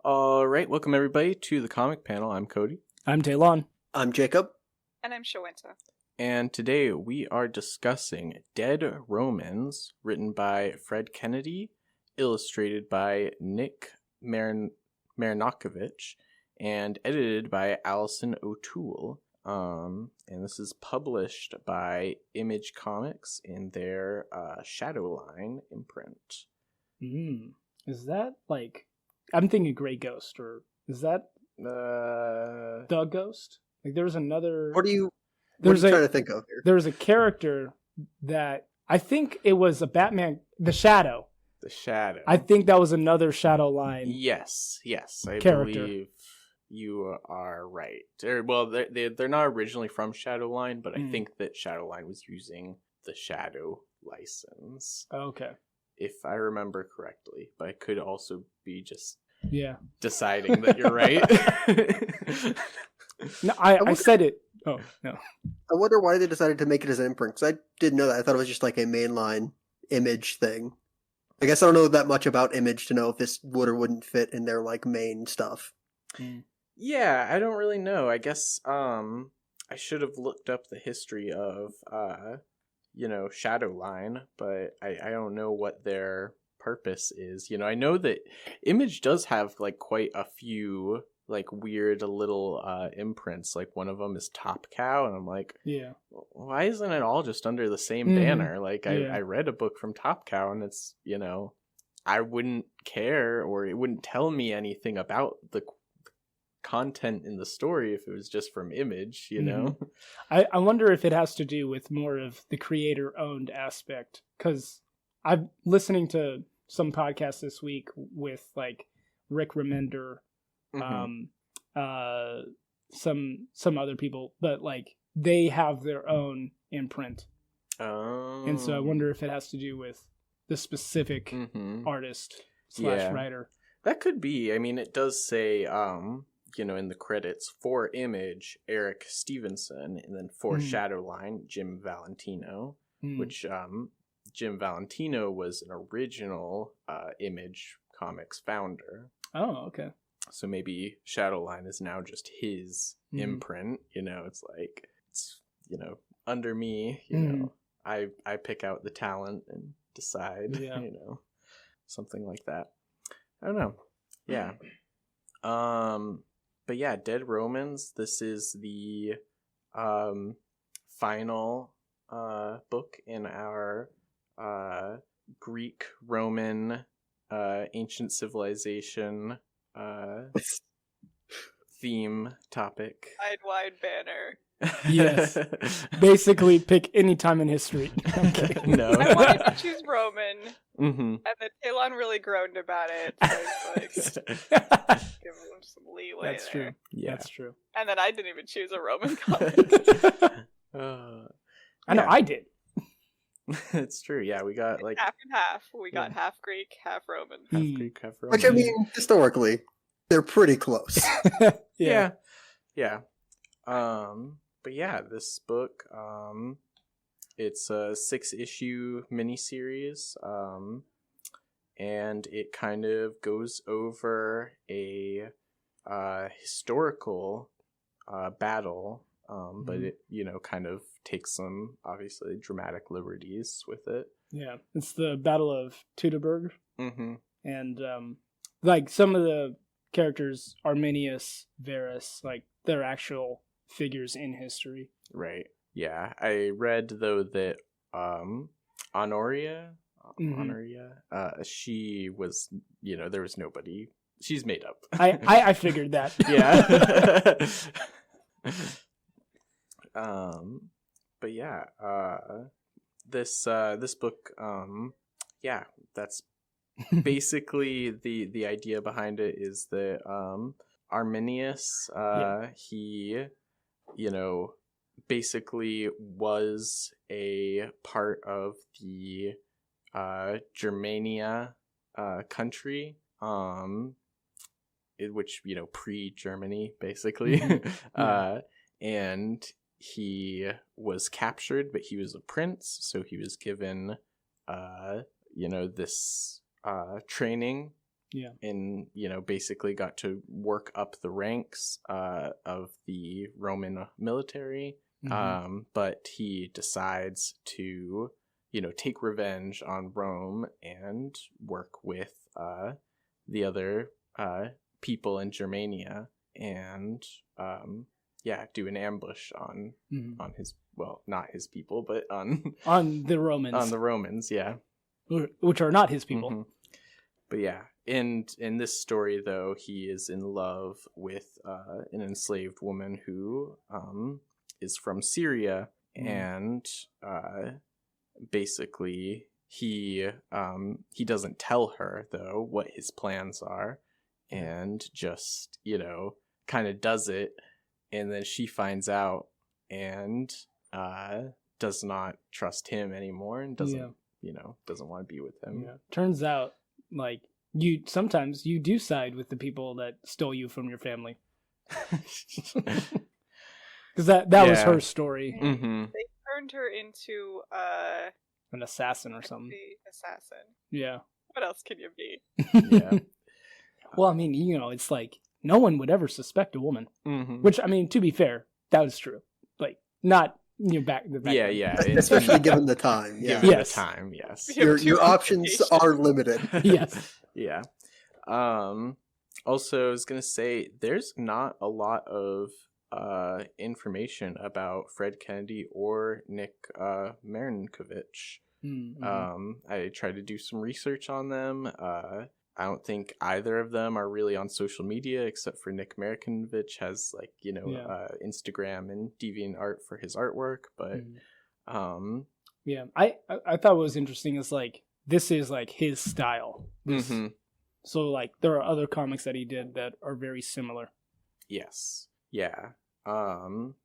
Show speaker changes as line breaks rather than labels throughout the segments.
All right, welcome everybody to the comic panel. I'm Cody,
I'm Talon.
I'm Jacob.
And I'm Shawenta.
and today we are discussing Dead Romans, written by Fred Kennedy, illustrated by Nick Marinokovich, and edited by Allison O'Toole. And this is published by Image Comics in their Shadowline imprint.
Is that like... I'm thinking Grey Ghost, or is that The Ghost? Like there's another...
What are you trying to think of here?
There's a character that... I think it was a Batman... The Shadow.
The Shadow.
I think that was another Shadowline.
Yes, I
character.
believe you are right. They're not originally from Shadowline, but I think that Shadowline was using the Shadow license,
Okay.
if I remember correctly. But I could also be just
deciding
that you're right.
No, I said it. Oh, no.
I wonder why they decided to make it as an imprint, because I didn't know that. I thought it was just like a mainline Image thing. I guess I don't know that much about Image to know if this would or wouldn't fit in their like main stuff.
Yeah, I don't really know. I guess I should have looked up the history of Shadowline, but I don't know what their purpose is. I know that Image does have like quite a few like weird little imprints. Like one of them is Top Cow, and I'm like, why isn't it all just under the same banner? Like I read a book from Top Cow, and it's I wouldn't care, or it wouldn't tell me anything about the content in the story if it was just from Image.
I wonder if it has to do with more of the creator owned aspect, because I'm listening to some podcasts this week with like Rick Remender, some other people, but like they have their own imprint. And so I wonder if it has to do with the specific artist / writer.
That could be. I mean, it does say in the credits, for Image, Eric Stevenson, and then for Shadowline, Jim Valentino, which Jim Valentino was an original Image Comics founder.
Oh, okay.
So maybe Shadowline is now just his imprint. It's like, under me, I pick out the talent and decide, something like that. I don't know. Yeah. But yeah, Dead Romans, this is the final book in our Greek Roman ancient civilization theme topic.
Wide banner.
Yes. Basically pick any time in history.
No.
I wanted to choose Roman, and then Talon really groaned about it. So I was like, give him some leeway.
That's
there.
true.
Yeah.
That's true.
And then I didn't even choose a Roman comic.
I know I did.
It's true. Yeah, we got like
half and half. We got half Greek, half Roman.
half Greek, half Roman.
Which, I mean, historically, they're pretty close.
Yeah. But yeah, this book, it's a 6-issue miniseries, and it kind of goes over a historical battle, but it kind of takes some obviously dramatic liberties with it.
Yeah, it's the Battle of Teutoburg, and like some of the characters, Arminius, Varus, like they're actual figures in history.
Right. Yeah, I read though that Honoria, she was, there was nobody. She's made up.
I figured that.
Yeah. But yeah, this book, that's basically the idea behind it is that Arminius, he, basically was a part of the Germania country, which, pre-Germany, basically. And he was captured, but he was a prince, so he was given, this training and basically got to work up the ranks of the Roman military. But he decides to take revenge on Rome and work with the other people in Germania and do an ambush on his, well, not his people, but
on the Romans.
On the Romans, yeah.
Which are not his people.
But yeah, and in this story, though, he is in love with an enslaved woman who is from Syria, and basically he doesn't tell her, though, what his plans are, and just, kind of does it, and then she finds out and does not trust him anymore and doesn't doesn't want to be with him.
Turns out, like, sometimes you do side with the people that stole you from your family. Because that was her story.
They turned her into
an assassin or something.
Assassin.
Yeah.
What else can you be?
Yeah.
Well, I mean, it's like no one would ever suspect a woman. Which, I mean, to be fair, that was true. Like, not back.
Yeah.
Especially given the time. Yeah.
Given the time, yes.
Your options are limited.
Yes.
Yeah. Also, I was gonna say there's not a lot of information about Fred Kennedy or Nick Marinkovich. I tried to do some research on them. I don't think either of them are really on social media, except for Nick Marinkovich has Instagram and DeviantArt for his artwork. But
I thought what was interesting is like this is like his style. So like there are other comics that he did that are very similar.
Yes. Yeah.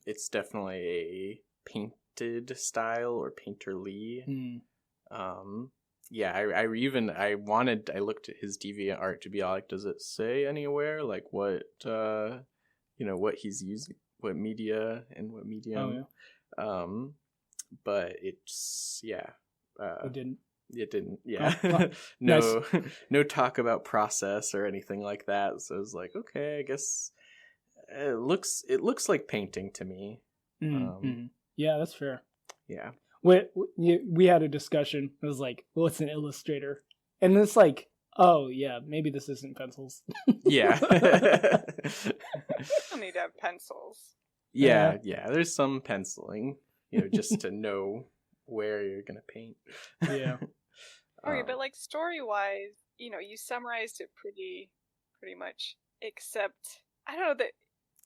It's definitely a painted style or painterly. I looked at his DeviantArt to be like, does it say anywhere like what what he's using, what media and what medium? But it's it didn't no
Nice.
No talk about process or anything like that, so I was like, okay, I guess it looks like painting to me.
Yeah, that's fair.
Yeah.
We had a discussion. It was like, well, it's an illustrator. And it's like, oh, yeah, maybe this isn't pencils.
Yeah.
You don't need to have pencils.
Yeah. There's some penciling, just to know where you're going to paint.
Yeah.
Okay, but like story-wise, you summarized it pretty much, except, I don't know, that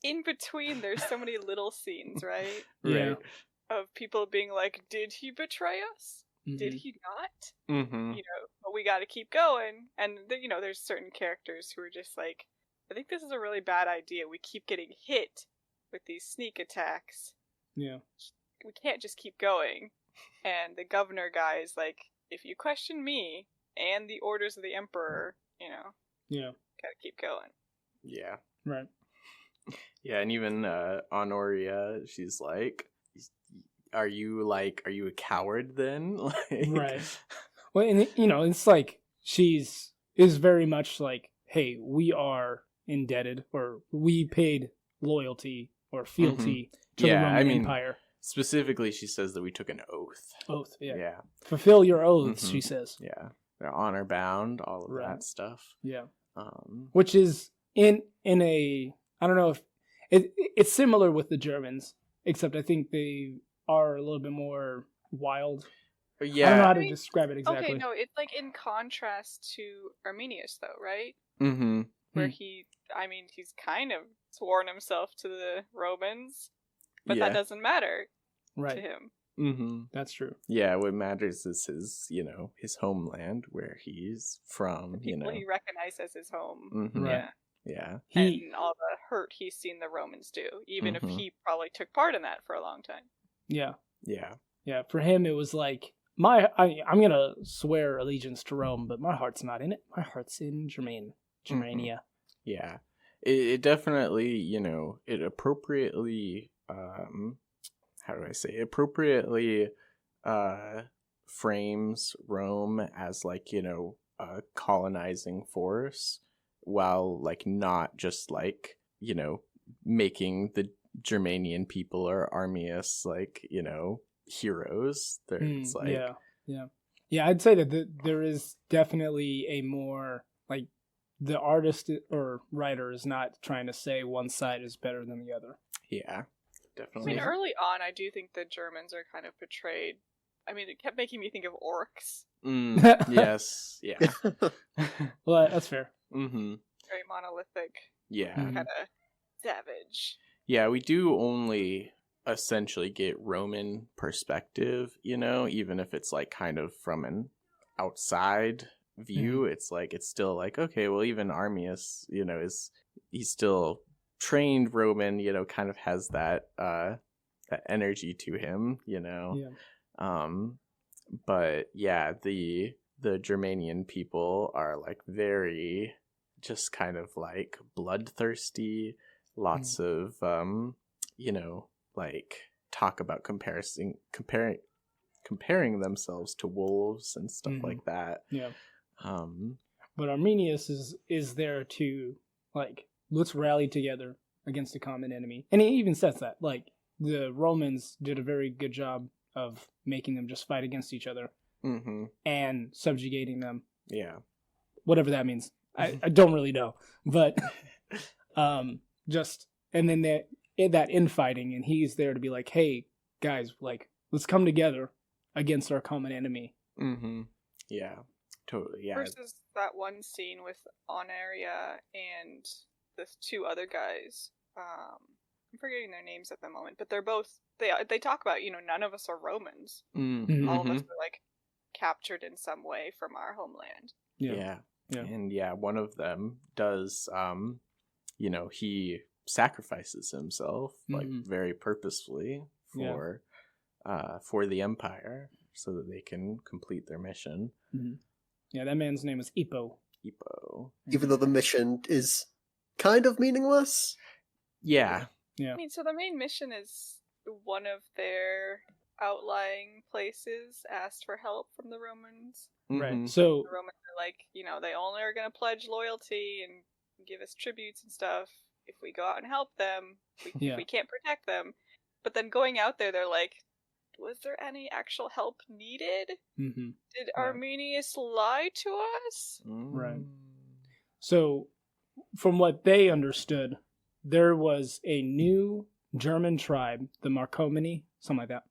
in between there's so many little scenes, right?
Yeah.
Of people being like, did he betray us? Did he not? But we got to keep going. And there's certain characters who are just like, I think this is a really bad idea. We keep getting hit with these sneak attacks.
Yeah.
We can't just keep going. And the governor guy is like, if you question me and the orders of the emperor, gotta keep going.
Yeah.
Right.
Yeah, and even Honoria, she's like, are you a coward then?
Right. Well, and it's like is very much like, hey, we are indebted, or we paid loyalty or fealty to the Roman Empire.
Specifically, she says that we took an oath.
Oath, yeah.
Yeah.
Fulfill your oaths, she says.
Yeah. They're honor bound, all of that stuff.
Yeah. Which is in a, I don't know if it's similar with the Germans, except I think they are a little bit more wild.
Yeah.
I don't know how to describe it exactly.
Okay, no, it's like in contrast to Arminius, though, right?
Where
he's kind of sworn himself to the Romans, but that doesn't matter to him.
That's true.
Yeah, what matters is his homeland, where he's from.
The people he recognized as his home.
Right.
Yeah.
And all the hurt he's seen the Romans do, even if he probably took part in that for a long time.
Yeah.
Yeah.
Yeah. For him, it was like, I'm gonna swear allegiance to Rome, but my heart's not in it. My heart's in Germania.
Yeah. It definitely, it appropriately, appropriately frames Rome as like, a colonizing force, while like not just like, you know, making the Germanian people or Armius like, you know, heroes. It's like
yeah. I'd say that there is definitely a more like the artist or writer is not trying to say one side is better than the other.
Yeah, definitely.
I mean, early on, I do think the Germans are kind of portrayed. I mean, it kept making me think of orcs.
Yes, yeah.
Well, that's fair.
Mm-hmm.
Very monolithic.
Yeah.
Kind of savage.
Yeah, we do only essentially get Roman perspective, you know, even if it's like kind of from an outside view. It's like, it's still like, okay, well, even Armius, you know, he's still trained Roman, you know, kind of has that that energy to him, you know. But yeah, the Germanian people are like very just kind of like bloodthirsty, lots of you know, like talk about comparing themselves to wolves and stuff like that.
But Arminius is there to like, let's rally together against a common enemy, and he even says that like the Romans did a very good job of making them just fight against each other and subjugating them.
Yeah,
whatever that means. I don't really know, but just and then that infighting, and he's there to be like, hey guys, like let's come together against our common enemy.
Yeah, totally. Yeah.
Versus that one scene with Honoria and the two other guys. I'm forgetting their names at the moment, but they're both they talk about, you know, none of us are Romans. All of us are like captured in some way from our homeland.
Yeah. And yeah, one of them does you know, he sacrifices himself like very purposefully for the Empire so that they can complete their mission.
Yeah, that man's name is Ippo.
Even though the mission is kind of meaningless.
Yeah.
I mean, so the main mission is one of their outlying places asked for help from the Romans.
Right. So
the Romans are like, you know, they only are going to pledge loyalty and give us tributes and stuff if we go out and help them. We can't protect them. But then going out there, they're like, was there any actual help needed? Did Arminius lie to us?
Right. So, from what they understood, there was a new German tribe, the Marcomanni, something like that,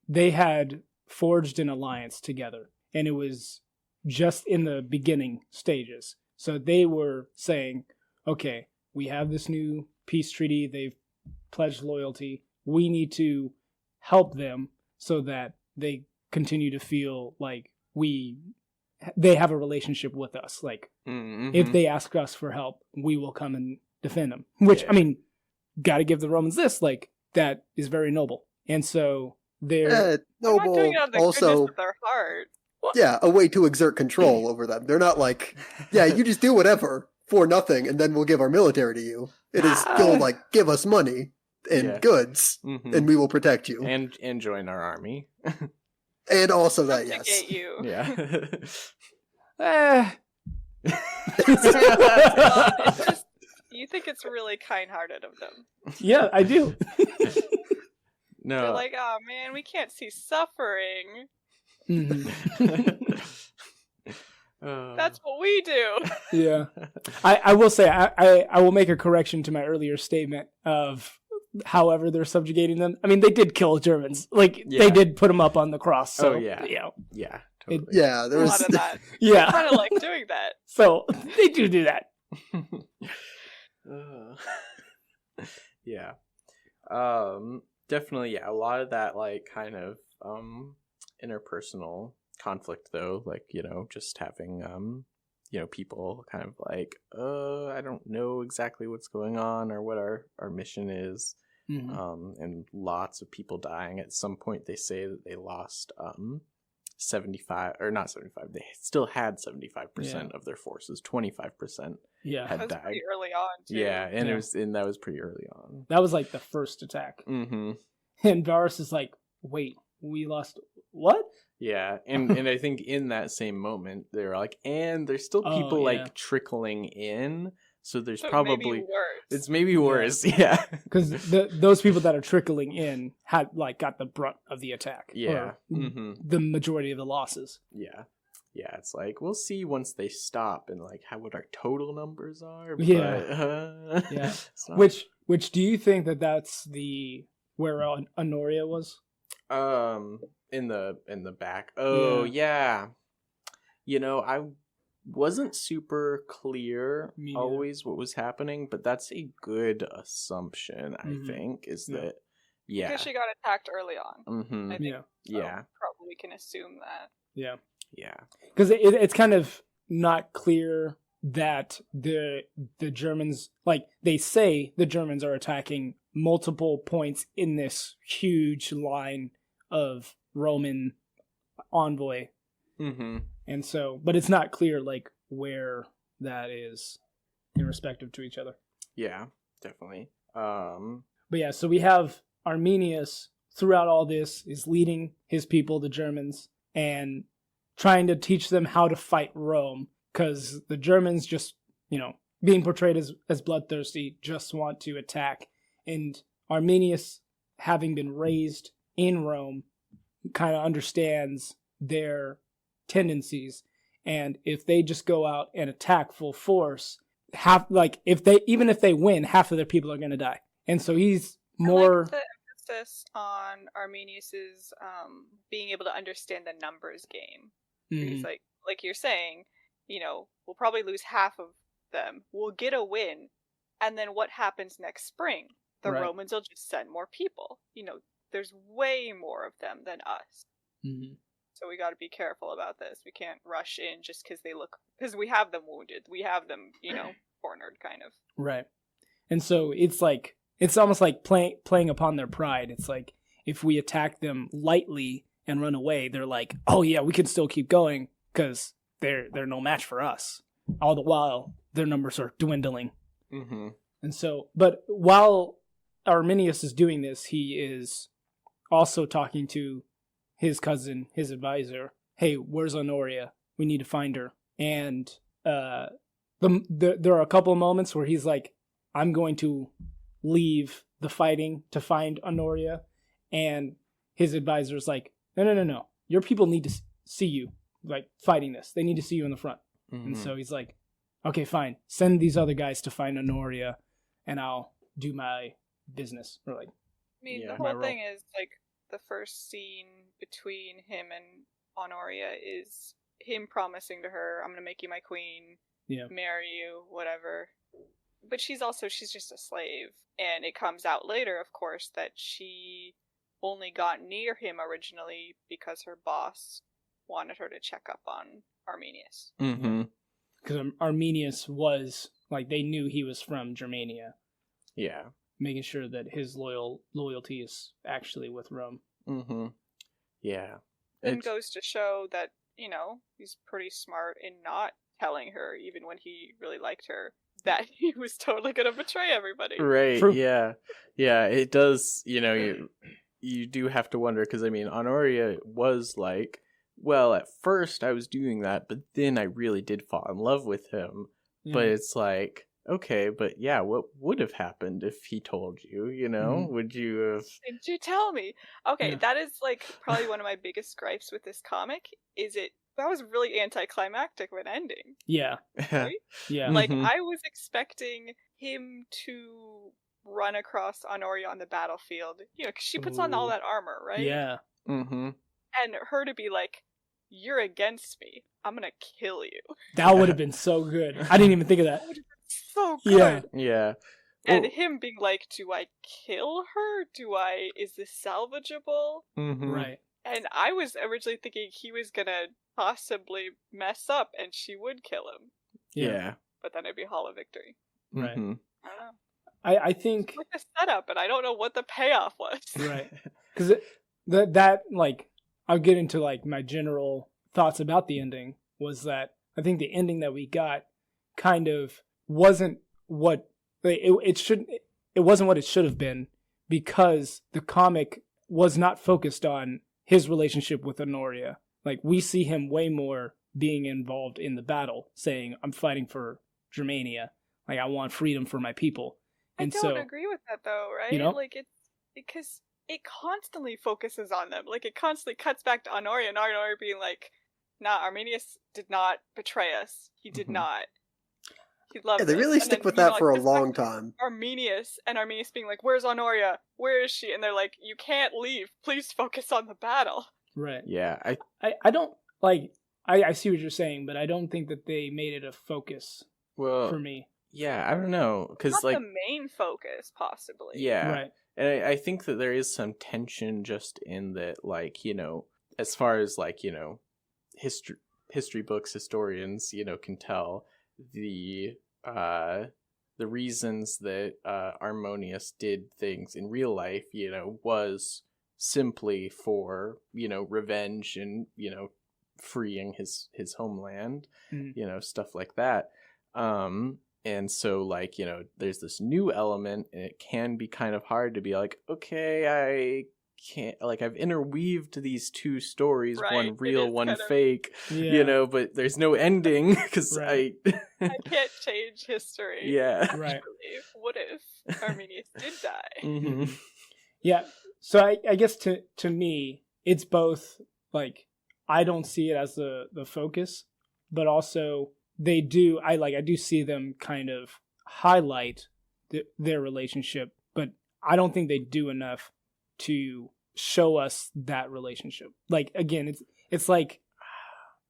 they had forged an alliance together, and it was just in the beginning stages. So they were saying, okay, we have this new peace treaty, they've pledged loyalty, we need to help them so that they continue to feel like they have a relationship with us. Like, if they ask us for help, we will come and defend them. Which, I mean, gotta give the Romans this, like, that is very noble. And so they're
noble,
not doing it out of the
also
goodness of their heart.
Yeah, a way to exert control over them. They're not like, yeah, you just do whatever for nothing, and then we'll give our military to you. It is still like, give us money and goods, and we will protect you.
And join our army.
And also that, yes.
You.
Yeah.
It's just, you think it's really kind-hearted of them.
Yeah, I do.
No.
They're like, oh man, we can't see suffering. That's what we do.
Yeah. I will say, I will make a correction to my earlier statement of however they're subjugating them. I mean, they did kill Germans. Like, they did put them up on the cross. So,
yeah, totally.
There was
a lot of that.
Yeah.
I kind of like doing that.
So, they do that.
Yeah. Definitely, a lot of that, like, kind of interpersonal conflict, though, like, you know, just having you know, people kind of like, I don't know exactly what's going on or what our mission is. And lots of people dying. At some point they say that they lost 75, or not 75, they still had 75% of their forces. 25% had died.
Pretty early on too.
That was pretty early on.
That was like the first attack. And Varus is like, wait, we lost what?
Yeah, and I think in that same moment, they're like, and there's still people like trickling in, so there's probably it's maybe worse, yeah.
Because those people that are trickling in had like got the brunt of the attack,
yeah,
the majority of the losses.
Yeah, it's like we'll see once they stop and like what our total numbers are.
But, yeah. Which do you think that's where Honoria was?
In the back. Oh yeah. I wasn't super clear always what was happening, but that's a good assumption. I think is that
because she got attacked early on.
Mm-hmm.
I think, probably can assume that.
Yeah.
Because it's kind of not clear that the Germans, like they say the Germans are attacking multiple points in this huge line of Roman envoy.
Mm-hmm.
And so, but it's not clear like where that is irrespective to each other.
Yeah, definitely.
But yeah, so we have Arminius throughout all this is leading his people, the Germans, and trying to teach them how to fight Rome, because the Germans just, being portrayed as bloodthirsty, just want to attack. And Arminius, having been raised in Rome, kind of understands their tendencies, and if they just go out and attack full force, if they win, half of their people are going to die. And so he's more.
I like the emphasis on Arminius's being able to understand the numbers game.
Mm-hmm.
He's like you're saying, we'll probably lose half of them. We'll get a win, and then what happens next spring? The Romans will just send more people. There's way more of them than us.
Mm-hmm.
So we got to be careful about this. We can't rush in just because we have them wounded. We have them, cornered kind of.
Right. And so it's almost like playing upon their pride. It's like if we attack them lightly and run away, they're like, oh yeah, we can still keep going because they're no match for us. All the while, their numbers are dwindling.
Mm-hmm.
And so, but while Arminius is doing this, he is also talking to his cousin, his advisor. Hey, where's Honoria? We need to find her. And there are a couple of moments where he's like, I'm going to leave the fighting to find Honoria. And his advisor's like, no. Your people need to see you, like, fighting this. They need to see you in the front. Mm-hmm. And so he's like, okay, fine. Send these other guys to find Honoria, and I'll do my business. Or like,
the whole thing is, like, the first scene between him and Honoria is him promising to her, I'm going to make you my queen, marry you, whatever. But she's just a slave. And it comes out later, of course, that she only got near him originally because her boss wanted her to check up on Arminius.
Mm-hmm.
Because Arminius was, like, they knew he was from Germania.
Yeah.
Making sure that his loyalty is actually with Rome.
Mm-hmm. Yeah.
It goes to show that, he's pretty smart in not telling her, even when he really liked her, that he was totally going to betray everybody.
Right, yeah. Yeah, it does, you do have to wonder, because, Honoria was like, well, at first I was doing that, but then I really did fall in love with him. Yeah. But it's like, okay, but yeah, what would have happened if he told you, Mm-hmm. Would you have...
Did you tell me? Okay, that is, like, probably one of my biggest gripes with this comic, that was really anticlimactic of an ending.
Yeah.
Right?
Yeah.
Like,
Mm-hmm.
I was expecting him to run across Honoria on the battlefield, because she puts on all that armor, right?
Yeah.
Mm-hmm.
And her to be like, you're against me. I'm gonna kill you.
That would have been so good. I didn't even think of that.
That would have been so good.
Yeah.
And him being like, do I kill her? Is this salvageable?
Mm-hmm.
Right.
And I was originally thinking he was gonna possibly mess up and she would kill him.
Yeah.
But then it'd be hollow victory.
Right.
Mm-hmm.
I don't know.
I think...
It's like a setup, and I don't know what the payoff was.
Right. Because that, like, I'll get into, like, my general thoughts about the ending, was that I think the ending that we got kind of wasn't what... It wasn't what it should have been, because the comic was not focused on his relationship with Honoria. Like, we see him way more being involved in the battle, saying, I'm fighting for Germania. Like, I want freedom for my people. And
I don't agree with that, though, right?
You know?
Like, it's because it constantly focuses on them. Like, it constantly cuts back to Honoria, and Honoria being like, nah, Arminius did not betray us. He did not. He loved us.
They really stick with that for a long time.
Arminius being like, where's Honoria? Where is she? And they're like, you can't leave. Please focus on the battle.
Right.
Yeah.
I don't, like, I see what you're saying, but I don't think that they made it a focus for me.
Yeah, I don't know. Because,
not the main focus, possibly.
Yeah.
Right.
And I think that there is some tension just in that, like, you know, as far as, like, you know, history books, historians, you know, can tell the reasons that Arminius did things in real life, you know, was simply for, you know, revenge and, you know, freeing his homeland, you know, stuff like that. And so, like, you know, there's this new element, and it can be kind of hard to be like, okay, I can't, like, I've interweaved these two stories, one real, one fake, you know, but there's no ending because I
can't change history.
Yeah.
Right.
What if Arminius did die?
Mm-hmm.
Yeah. So I guess to me, it's both, like, I don't see it as the focus, but also I do see them kind of highlight their relationship, but I don't think they do enough to show us that relationship. Like, again, it's like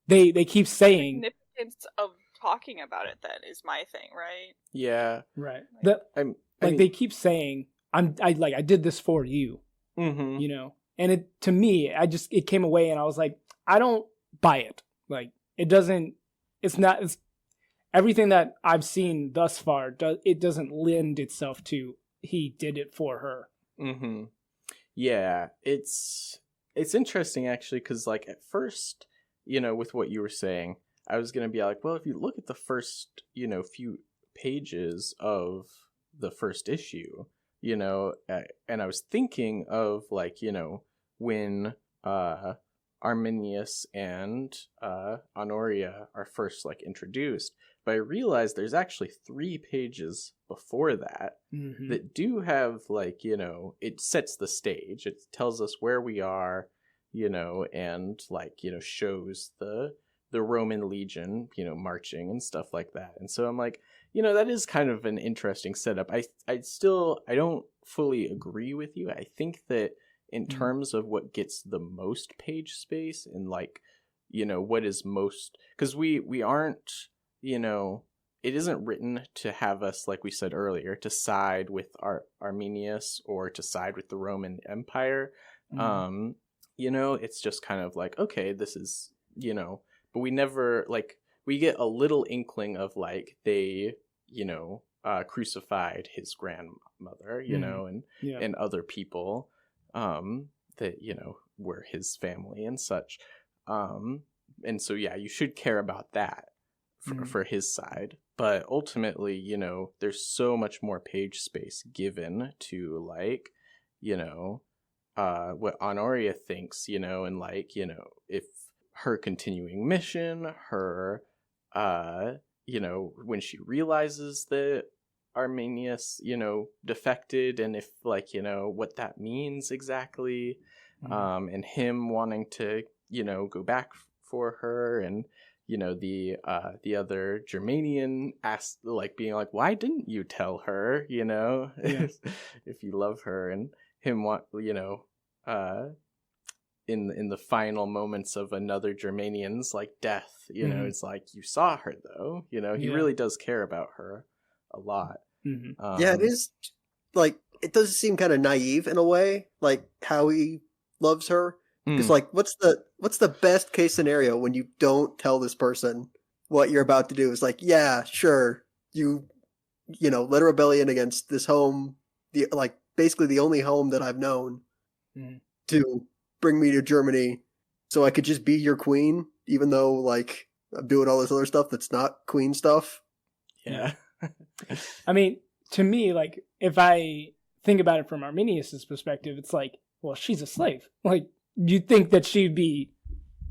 they keep saying
the significance of talking about it then is my thing, right?
Yeah.
Right.
Like,
they keep saying I did this for you.
Mm-hmm.
You know? And it, to me, it came away and I was like, I don't buy it. Like, it's everything that I've seen thus far, it doesn't lend itself to he did it for her.
Mm-hmm. Yeah, it's interesting, actually, because, like, at first, you know, with what you were saying, I was going to be like, well, if you look at the first, you know, few pages of the first issue, you know, and I was thinking of, like, you know, when Arminius and Honoria are first, like, introduced, but I realized there's actually 3 pages before that that do have, like, you know, it sets the stage. It tells us where we are, you know, and, like, you know, shows the Roman legion, you know, marching and stuff like that. And so I'm like, you know, that is kind of an interesting setup. I don't fully agree with you. I think that in terms of what gets the most page space and, like, you know, what is most, because we aren't, you know, it isn't written to have us, like we said earlier, to side with Arminius or to side with the Roman Empire. You know, it's just kind of like, okay, this is, you know, but we never, like, we get a little inkling of, like, they, you know, crucified his grandmother, you know, and other people that, you know, were his family and such. And so, yeah, you should care about that for his side. But ultimately, you know, there's so much more page space given to, like, you know, what Honoria thinks, you know, and, like, you know, if her continuing mission, her, you know, when she realizes that Arminius, you know, defected, and if, like, you know, what that means exactly, and him wanting to, you know, go back for her, and, you know, the other Germanian asked, like, being like, why didn't you tell her, you know, if you love her, and him want, you know, in the final moments of another Germanian's, like, death, you know, it's like, you saw her though, you know, he really does care about her a lot.
Yeah, it is, like, it does seem kind of naive in a way, like, how he loves her. Because, like, what's the best case scenario when you don't tell this person what you're about to do? Is like, yeah, sure, you know, led a rebellion against this home, like, basically the only home that I've known, to bring me to Germany so I could just be your queen, even though, like, I'm doing all this other stuff that's not queen stuff.
Yeah.
I mean, to me, like, if I think about it from Arminius's perspective, it's like, well, she's a slave. Like, you'd think that she'd be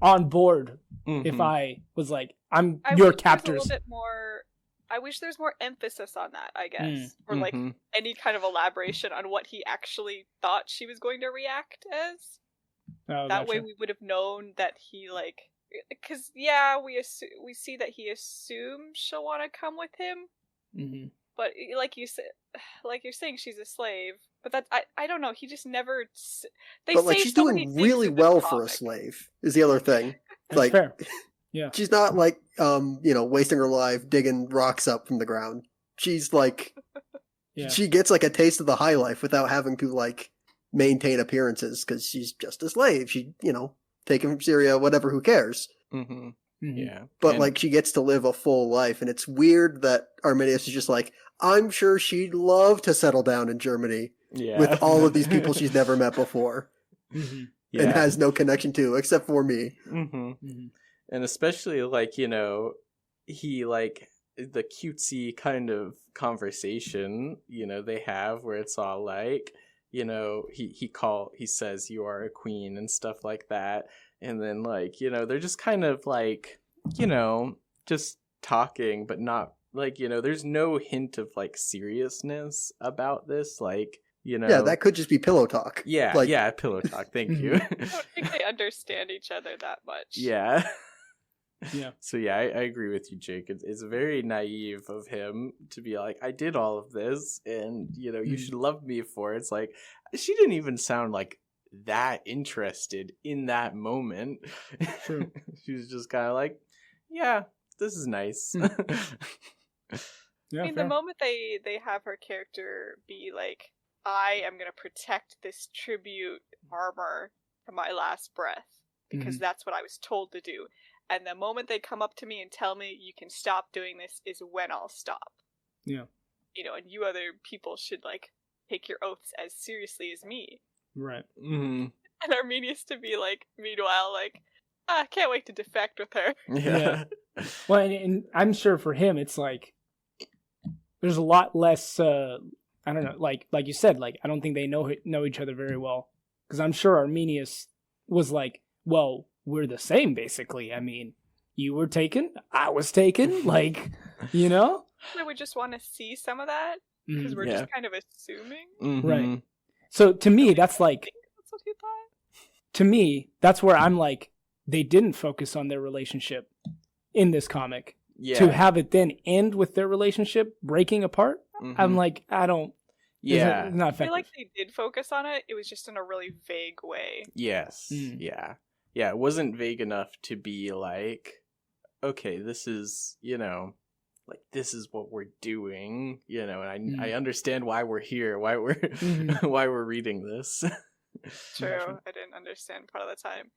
on board if I was like, I'm your captors.
A little bit more. I wish there's more emphasis on that, I guess. Or like any kind of elaboration on what he actually thought she was going to react as.
Oh,
that way we would have known that he like, because we see that he assumes she'll want to come with him. But like you said, like you're saying, she's a slave. But that's I don't know. He just never.
But like she's doing really well for a slave. Is the other thing. Like,
fair. Yeah.
She's not like wasting her life digging rocks up from the ground. She's like, she gets like a taste of the high life without having to like maintain appearances because she's just a slave. She taken from Syria, whatever. Who cares?
Yeah.
But like she gets to live a full life, and it's weird that Arminius is just like, I'm sure she'd love to settle down in Germany with all of these people she's never met before and has no connection to except for me.
And especially like, he like the cutesy kind of conversation, they have where it's all like, he says you are a queen and stuff like that. And then like, they're just kind of like, just talking, but not like, there's no hint of like seriousness about this. Like,
yeah, that could just be pillow talk.
Yeah.
Like...
Yeah. Pillow talk. Thank you.
I don't think they understand each other that much.
Yeah.
Yeah.
So yeah, I agree with you, Jake. It's very naive of him to be like, I did all of this and, you should love me for it. It's like, she didn't even sound like that interested in that moment.
True.
She was just kind of like, yeah, this is nice.
Yeah,
I mean, the moment they have her character be like, I am going to protect this tribute armor to my last breath because that's what I was told to do. And the moment they come up to me and tell me you can stop doing this is when I'll stop.
Yeah.
And you other people should like take your oaths as seriously as me.
Right.
And Arminius to be like, meanwhile, like, I can't wait to defect with her.
Yeah. Well, and I'm sure for him, it's like, there's a lot less, I don't know, like you said, like, I don't think they know each other very well. Because I'm sure Arminius was like, well, we're the same, basically. I mean, you were taken, I was taken, like,
I would just want to see some of that, because we're just kind of assuming.
Right. So, to me, that's like...
That's what he thought.
To me, that's where I'm like, they didn't focus on their relationship in this comic. Yeah. To have it then end with their relationship breaking apart, I'm like, I don't...
Yeah.
It's not effective.
I feel like they did focus on it. It was just in a really vague way.
Yes. Yeah. Yeah, it wasn't vague enough to be like, okay, this is, like, this is what we're doing, and I understand why we're here, why we're why we're reading this.
True, I didn't understand part of the time.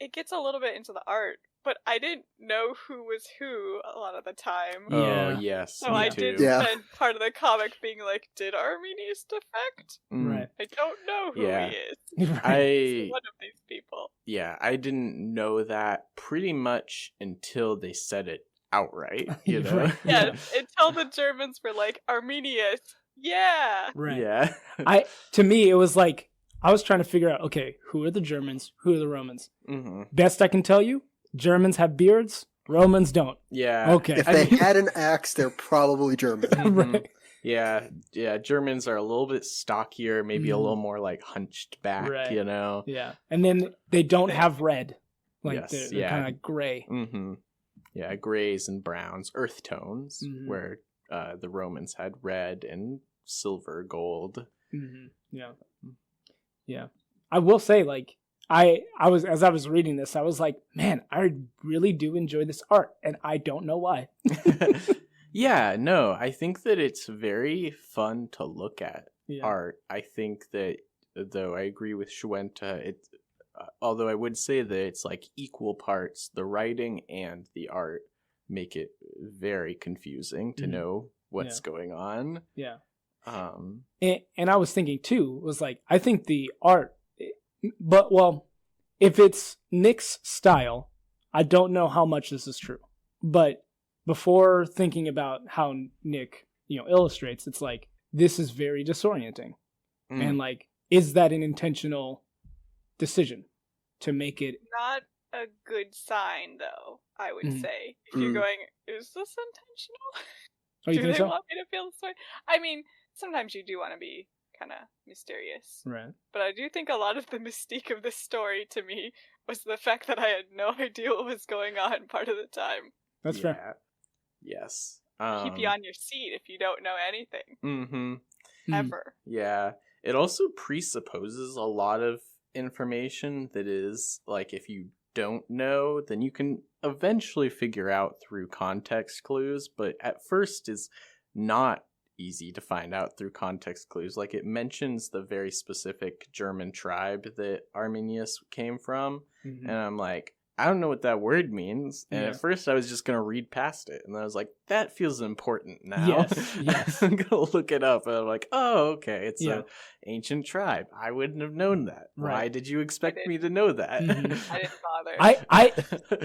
It gets a little bit into the art, but I didn't know who was who a lot of the time.
Oh, yes.
So I did spend part of the comic being like, did Arminius defect?
Right.
I don't know who he is.
He's
one of these people.
Yeah, I didn't know that pretty much until they said it outright, Yeah,
until the Germans were like, Arminius, yeah.
Right.
Yeah.
To me, it was like, I was trying to figure out, okay, who are the Germans? Who are the Romans? Best I can tell you, Germans have beards, Romans don't.
Yeah.
Okay.
If they had an axe, they're probably German.
Right.
Yeah. Germans are a little bit stockier, maybe a little more like hunched back,
Yeah. And then they don't have red. Like they're kind of gray.
Yeah, grays and browns, earth tones, where the Romans had red and silver, gold.
Yeah. Yeah. I will say, like, I was, as I was reading this, I was like, man, I really do enjoy this art, and I don't know why.
Yeah, no, I think that it's very fun to look at art. I think that, though I agree with Shuenta, although I would say that it's like equal parts, the writing and the art make it very confusing to know what's going on.
Yeah. And I was thinking too, was like, I think the art, but well, if it's Nick's style, I don't know how much this is true, but before thinking about how Nick, illustrates, it's like, this is very disorienting. And like, is that an intentional decision? to make it
not a good sign, though. I would say if you're going, is this intentional?
Oh, you
do
think
they
so?
want me to feel this way? I mean, sometimes you do want to be kind of mysterious,
right?
But I do think a lot of the mystique of this story to me was the fact that I had no idea what was going on part of the time.
That's fair.
Yes.
Keep you on your seat if you don't know anything.
Mm-hmm.
Ever.
Yeah. It also presupposes a lot of information that is, like, if you don't know, then you can eventually figure out through context clues, but at first is not easy to find out through context clues. Like, it mentions the very specific German tribe that Arminius came from, and I'm like, I don't know what that word means. And at first I was just going to read past it. And I was like, that feels important now.
Yes.
I'm going to look it up. And I'm like, oh, okay. It's an ancient tribe. I wouldn't have known that. Right. Why did you expect me to know that?
I didn't
bother.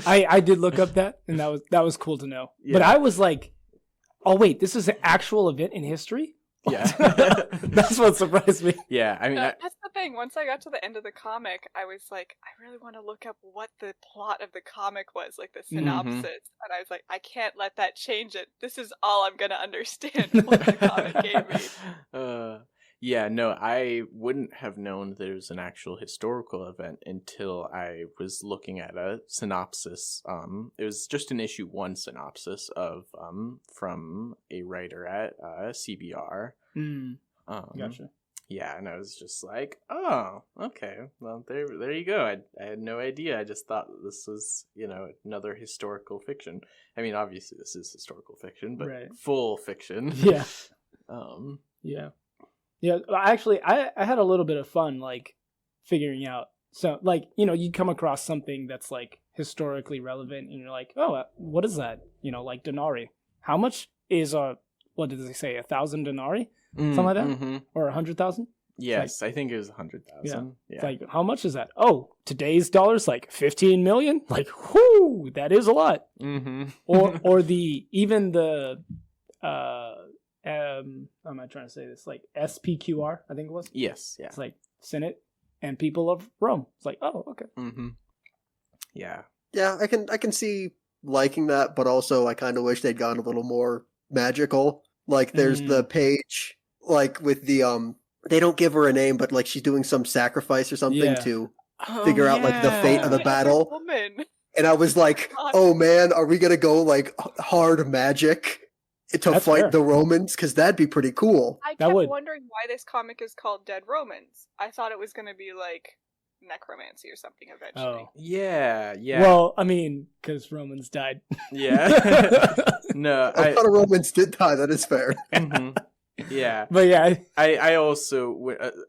I did look up that, and that was cool to know. Yeah. But I was like, oh, wait, this is an actual event in history?
Yeah.
That's what surprised me.
Yeah, I mean...
that's the thing. Once I got to the end of the comic, I was like, I really want to look up what the plot of the comic was, like the synopsis. And I was like, I can't let that change it. This is all I'm going to understand what the comic gave me.
Yeah, no, I wouldn't have known there's an actual historical event until I was looking at a synopsis. It was just an issue 1 synopsis of from a writer at CBR.
Gotcha.
Yeah, and I was just like, oh, okay, well, there you go. I had no idea. I just thought this was, another historical fiction. I mean, obviously this is historical fiction, but full fiction.
Yeah. Yeah. Yeah, actually, I had a little bit of fun, like, figuring out. So, like, you come across something that's, like, historically relevant, and you're like, oh, what is that? Like, denarii. How much is, what did they say, 1,000 denarii? Something like that? Mm-hmm. Or 100,000?
Yes, I think it was 100,000.
Yeah. It's like, how much is that? Oh, today's dollars, like, 15 million? Like, whoo, that is a lot.
Mm-hmm.
Or even the... how am I trying to say this? Like SPQR, I think it was.
Yes, yeah.
It's like Senate and people of Rome. It's like, oh, okay.
Mm-hmm. Yeah.
Yeah, I can see liking that, but also I kind of wish they'd gone a little more magical. Like, there's the page, like, with the, they don't give her a name, but, like, she's doing some sacrifice or something to figure out, like, the fate of the battle.
Woman.
And I was like, oh man, are we gonna go, like, hard magic to fight the Romans? Because that'd be pretty cool.
I kept wondering why this comic is called Dead Romans. I thought it was going to be like necromancy or something eventually.
Oh. Yeah.
Well, I mean, because Romans died.
Yeah. No,
a lot of Romans did die. That is fair.
Mm-hmm. Yeah.
But yeah,
I also,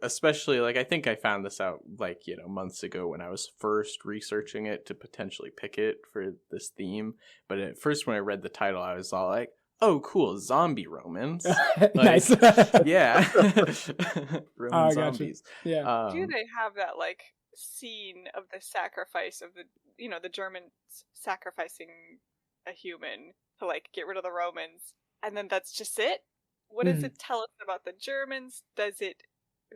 especially, like, I think I found this out, like, months ago when I was first researching it to potentially pick it for this theme. But at first, when I read the title, I was all like, oh, cool, zombie Romans. Like,
nice.
Yeah. Roman zombies.
Yeah.
Do they have that, like, scene of the sacrifice of the Germans sacrificing a human to, like, get rid of the Romans, and then that's just it? What does it tell us about the Germans? Does it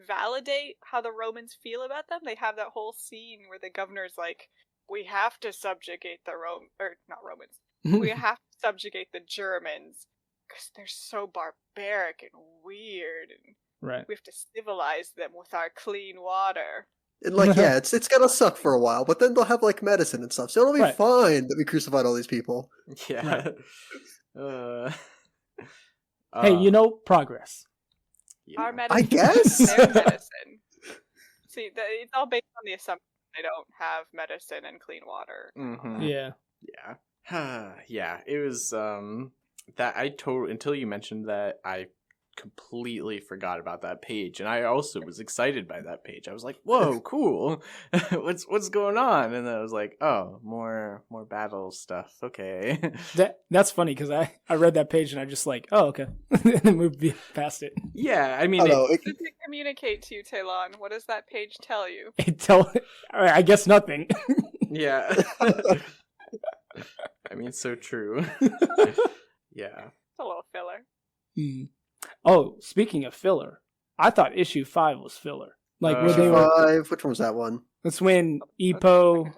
validate how the Romans feel about them? They have that whole scene where the governor's like, we have to subjugate the Romans. We have to subjugate the Germans because they're so barbaric and weird, and we have to civilize them with our clean water.
And, like, yeah, it's gonna suck for a while, but then they'll have, like, medicine and stuff, so it'll be fine that we crucified all these people.
Yeah.
Hey, progress.
Yeah.
Our medicine,
I guess.
Their medicine. See, it's all based on the assumption they don't have medicine and clean water.
Mm-hmm.
Yeah.
Yeah, it was that until you mentioned that, I completely forgot about that page, and I also was excited by that page. I was like, whoa, cool. what's going on? And then I was like, oh, more battle stuff. Okay.
That's funny because I read that page and I just like, oh, okay. And then moved past it.
Yeah, I mean,
what does it communicate to you, Talon? What does that page tell you?
I guess nothing.
Yeah. I mean, so true. Yeah.
It's a little filler.
Oh, speaking of filler, I thought issue 5 was filler. Like where they were.
Which one was that one?
That's when Ippo,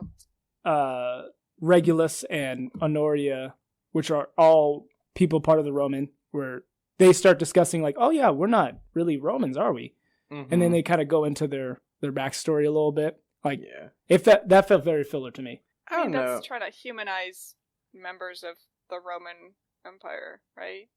Regulus, and Honoria, which are all people part of the Roman, where they start discussing like, oh yeah, we're not really Romans, are we? Mm-hmm. And then they kind of go into their backstory a little bit. Like, if that felt very filler to me.
I mean, that's trying to humanize members of the Roman Empire, right?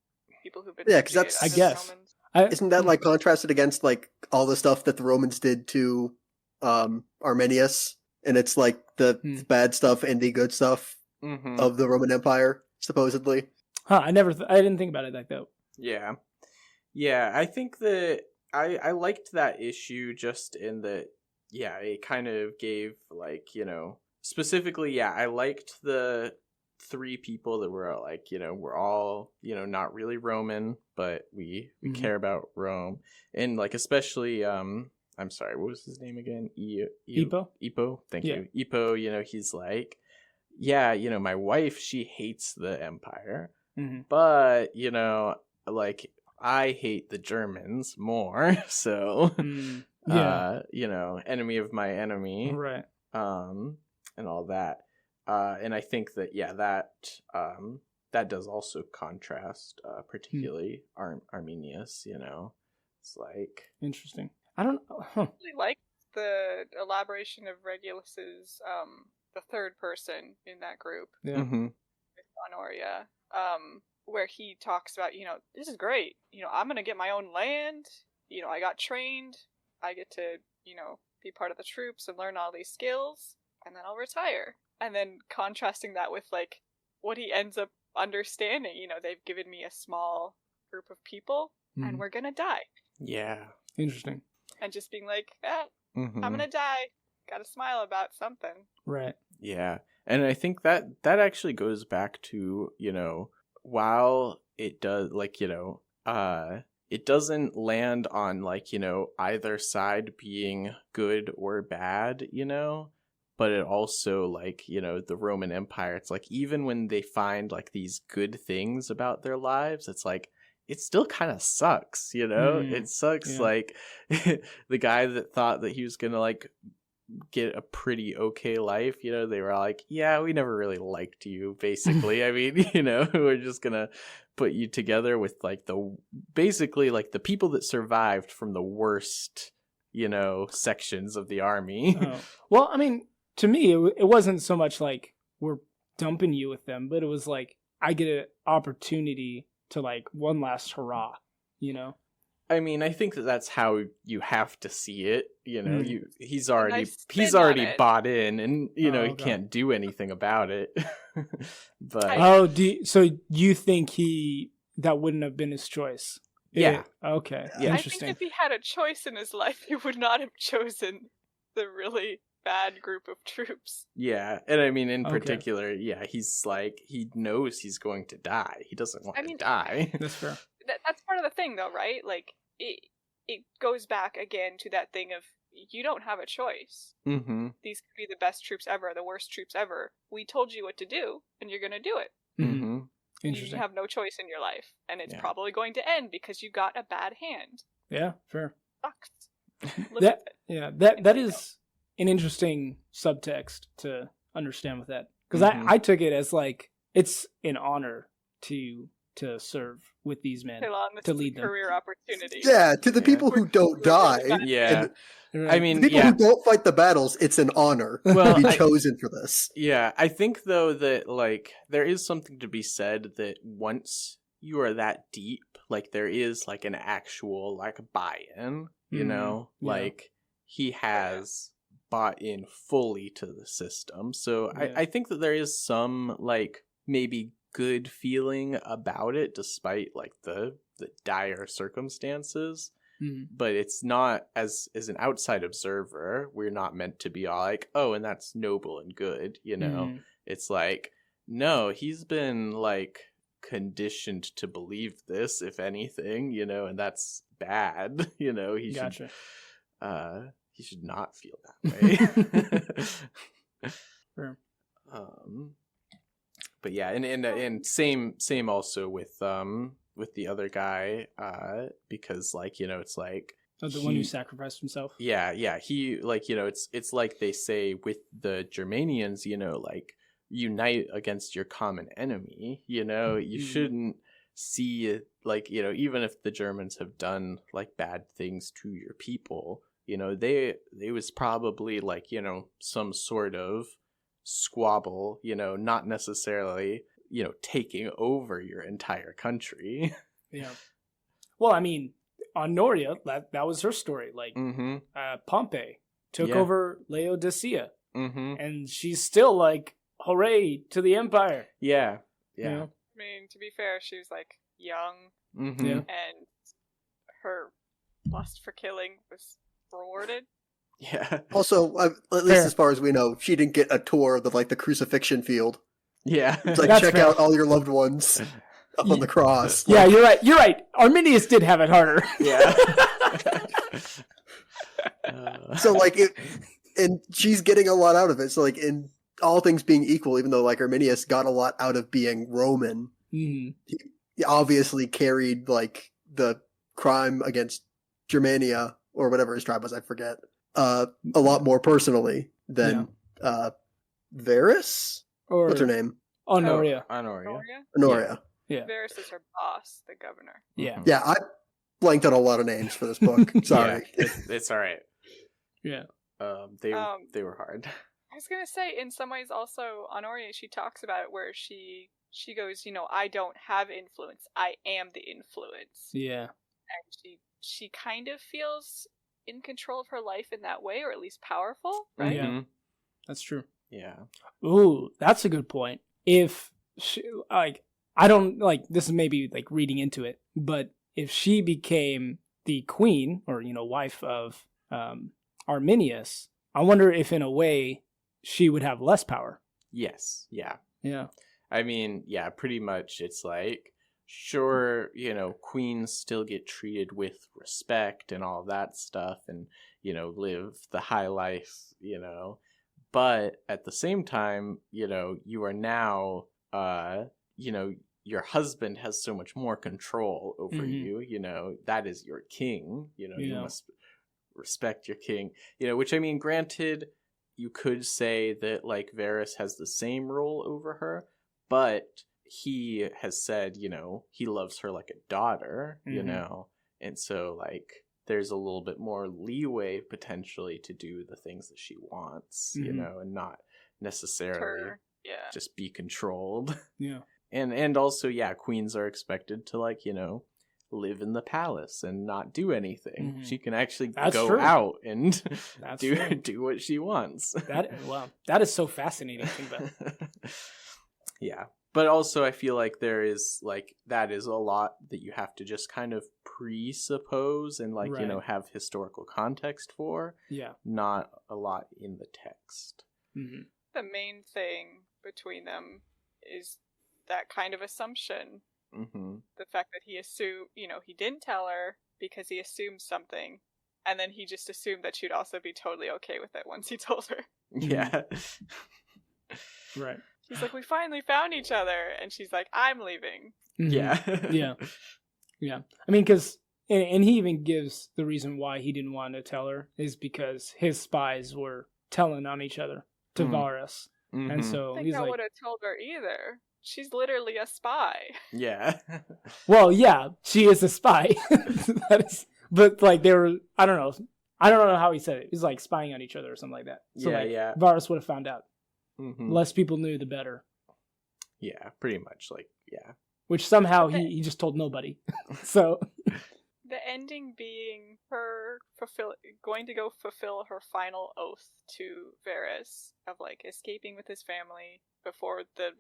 People who've been
because that's,
I guess.
Isn't that like contrasted against like all the stuff that the Romans did to Arminius? And it's like the bad stuff and the good stuff of the Roman Empire, supposedly.
Huh, I didn't think about it like that.
Yeah. Yeah, I think that I liked that issue just in that, it kind of gave, like, specifically, I liked the 3 people that were like, we're all, not really Roman, but we care about Rome. And like, especially, I'm sorry, what was his name again?
Ippo?
Ippo, thank you. Ippo, he's like, my wife, she hates the Empire, but, like, I hate the Germans more, so, enemy of my enemy.
Right.
And all that. And I think that, that does also contrast, particularly Arminius, it's like...
Interesting. I don't know.
I really like the elaboration of Regulus's, the third person in that group.
Yeah.
With Honoria. Where he talks about, this is great. I'm going to get my own land. I got trained. I get to, be part of the troops and learn all these skills. And then I'll retire. And then contrasting that with, like, what he ends up understanding. They've given me a small group of people, and we're gonna die.
Yeah.
Interesting.
And just being like, I'm gonna die. Gotta smile about something.
Right.
Yeah. And I think that actually goes back to, while it does, like, it doesn't land on, like, either side being good or bad, but it also, like, the Roman Empire, it's like, even when they find, like, these good things about their lives, it's like, it still kind of sucks, it sucks. Like, the guy that thought that he was gonna, like, get a pretty okay life, they were like, we never really liked you, basically. I mean, we're just gonna put you together with, like, basically, like, the people that survived from the worst, sections of the army.
Well, I mean, to me, it wasn't so much like we're dumping you with them, but it was like, I get an opportunity to, like, one last hurrah,
I mean, I think that's how you have to see it. He's already bought in, and he can't do anything about it. But
so you think that wouldn't have been his choice?
Yeah.
Okay.
Yeah.
Interesting.
I think if he had a choice in his life, he would not have chosen the really bad group of troops.
Yeah, and I mean, in particular, he's like, he knows he's going to die. He doesn't want to die.
That's fair.
That's part of the thing, though, right? Like, it goes back again to that thing of, you don't have a choice.
Mm-hmm.
These could be the best troops ever, the worst troops ever. We told you what to do, and you're going to do it.
Mm-hmm.
Interesting.
You have no choice in your life, and it's probably going to end because you got a bad hand.
Yeah, fair.
Sucks.
That is an interesting subtext to understand with that, because I took it as like, it's an honor to serve with these men, to lead them.
Career opportunity.
Yeah, to the people who don't die.
Yeah. I mean,
the people who don't fight the battles, it's an honor to be chosen for this.
Yeah, I think, though, that, like, there is something to be said that once you are that deep, like, there is, like, an actual, like, buy-in, like, he has bought in fully to the system. So I think that there is some, like, maybe good feeling about it, despite, like, the dire circumstances. But it's not, as an outside observer, we're not meant to be all like, oh, and that's noble and good, It's like, no, he's been, like, conditioned to believe this, if anything, and that's bad. He
Gotcha.
He should not feel that way.
Sure.
But yeah, and same also with the other guy, because, like, it's like,
Oh, the one who sacrificed himself.
Yeah. He like, it's like they say with the Germanians, like unite against your common enemy. You shouldn't see it like, even if the Germans have done like bad things to your people, they was probably like, some sort of squabble, not necessarily, taking over your entire country.
Yeah. Well, I mean, Honoria, that was her story. Like, Pompey took over Laodicea, and she's still like, hooray to the empire.
Yeah.
I mean, to be fair, she was like young,
Yeah.
and her lust for killing was rewarded.
Yeah.
Also, at least as far as we know, she didn't get a tour of the crucifixion field.
Yeah.
It's like, check out all your loved ones up on the cross.
Yeah, you're right. Arminius did have it harder.
Yeah.
So and she's getting a lot out of it. So in all things being equal, even though Arminius got a lot out of being Roman, he obviously carried the crime against Germania or whatever his tribe was, I forget, a lot more personally than Varus?
Or
what's her name?
Honoria.
Honoria.
Yeah.
Varus is her boss, the governor.
Yeah.
Yeah, I blanked on a lot of names for this book. Sorry.
It's all right.
Yeah.
They were hard.
I was gonna say, in some ways, also Honoria, she talks about it where she goes, I don't have influence. I am the influence.
Yeah.
And she kind of feels in control of her life in that way, or at least powerful, right?
Yeah. That's true.
Yeah.
Ooh, that's a good point. If she, I don't this is maybe reading into it, but if she became the queen or wife of Arminius, I wonder if in a way she would have less power.
Yes. Yeah.
Yeah.
I mean, yeah, pretty much. It's sure, queens still get treated with respect and all that stuff, and live the high life, but at the same time, you are now, your husband has so much more control over you, that is your king, you must respect your king, which, I mean, granted, you could say that Varus has the same role over her, but he has said, he loves her like a daughter, and so there's a little bit more leeway potentially to do the things that she wants, and not necessarily just be controlled.
Yeah.
And also, queens are expected to live in the palace and not do anything. She can actually go out and do what she wants.
That is so fascinating to think about.
Yeah. But also, I feel like there is that is a lot that you have to just kind of presuppose and have historical context for. Yeah. Not a lot in the text.
Mm-hmm.
The main thing between them is that kind of assumption.
Mm-hmm.
The fact that he assumed, he didn't tell her because he assumed something, and then he just assumed that she'd also be totally okay with it once he told her.
Yeah.
Right.
He's like, we finally found each other, and she's like, I'm leaving.
Mm-hmm. Yeah. Yeah. I mean, because, and he even gives the reason why he didn't want to tell her is because his spies were telling on each other to Varus.
Mm-hmm.
And so
I
he's
think I would have told her either. She's literally a spy.
Yeah.
Well, yeah, she is a spy. But they were, I don't know how he said it. He's spying on each other or something like that. So
yeah.
Varus would have found out.
Mm-hmm.
Less people knew, the better.
Yeah, pretty much. Yeah.
Which somehow he just told nobody. So
the ending being her going to go fulfill her final oath to Varus of escaping with his family before the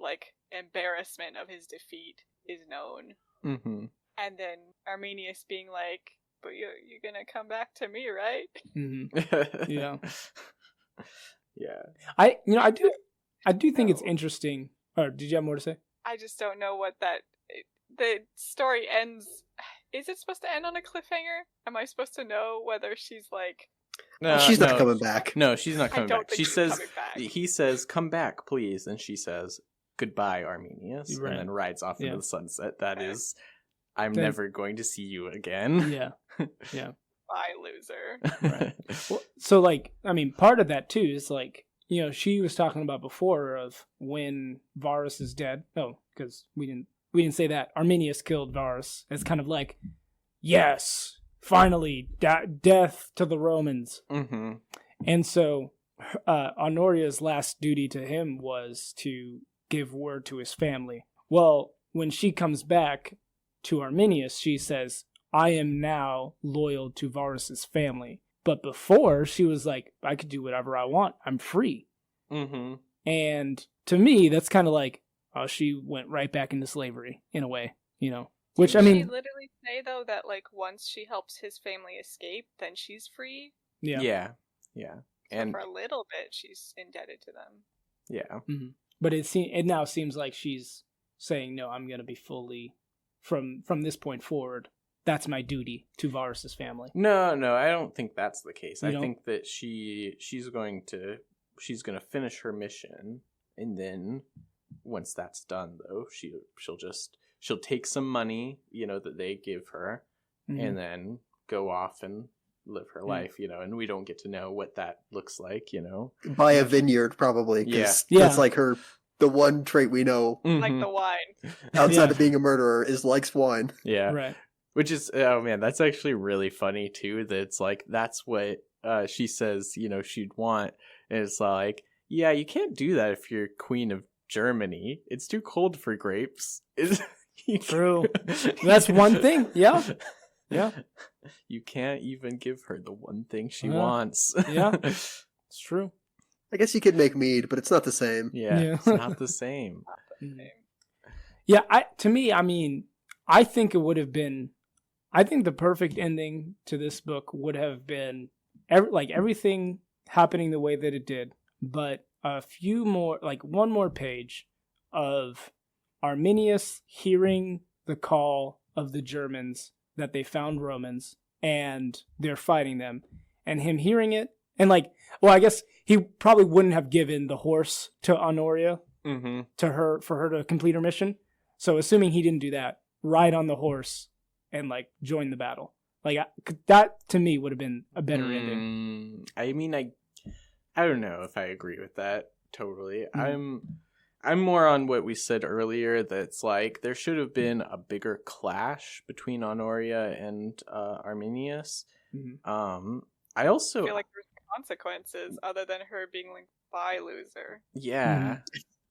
embarrassment of his defeat is known.
Mm-hmm.
And then Arminius being but you're gonna come back to me, right?
Mm-hmm. Yeah.
Yeah.
I do think it's interesting. Or did you have more to say?
I just don't know what the story ends. Is it supposed to end on a cliffhanger? Am I supposed to know whether she's
No,
she's not coming back.
No, she's not coming back.
She
says,
back.
He says, come back, please. And she says, goodbye, Arminius.
Right.
And then rides off into the sunset. That is, I'm never going to see you again.
Yeah. Yeah.
bye, loser.
Right. Well, so, like, I mean, part of that too is like, you know, she was talking about before of when Varus is dead. Oh, because we didn't say that Arminius killed Varus. It's kind of like, yes, finally, death to the Romans. Mm-hmm. And so, Honoria's last duty to him was to give word to his family. Well, when she comes back to Arminius, she says, I am now loyal to Varus's family. But before, she was like, I could do whatever I want. I'm free. Mm-hmm. And to me, that's kind of like, oh, she went right back into slavery, in a way, you know? Which, I mean...
Did she literally say, though, that, like, once she helps his family escape, then she's free?
Yeah. Yeah. Yeah.
So and for a little bit, she's indebted to them.
Yeah.
Mm-hmm. But it now seems like she's saying, no, I'm going to be fully, from this point forward, that's my duty to Varus's family.
No, I don't think that's the case. I think that she's going to finish her mission, and then once that's done, though, she'll take some money, you know, that they give her, mm-hmm. and then go off and live her life, you know, and we don't get to know what that looks like, you know.
Buy a vineyard, probably, because that's like the one trait we know.
Mm-hmm. Like the wine.
Outside of being a murderer, is likes wine.
Yeah.
Right.
Which is, oh man, that's actually really funny too. That it's like, that's what she says, you know, she'd want. And it's like, yeah, you can't do that if you're Queen of Germany. It's too cold for grapes.
True. That's one thing. Yeah. Yeah.
You can't even give her the one thing she wants.
Yeah. It's true.
I guess you could make mead, but it's not the same.
Yeah. It's not the same.
Yeah. To me, I mean, I think it would have been, I think the perfect ending to this book would have been everything happening the way that it did, but a few more, like one more page of Arminius hearing the call of the Germans that they found Romans and they're fighting them, and him hearing it, and like, well, I guess he probably wouldn't have given the horse to Honoria to her for her to complete her mission. So assuming he didn't do that, ride on the horse and like join the battle. Like that to me would have been a better ending.
I mean, I don't know if I agree with that totally. I'm more on what we said earlier. That's like there should have been a bigger clash between Honoria and Arminius. I also
feel like there's consequences other than her being like, bye, loser.
Yeah,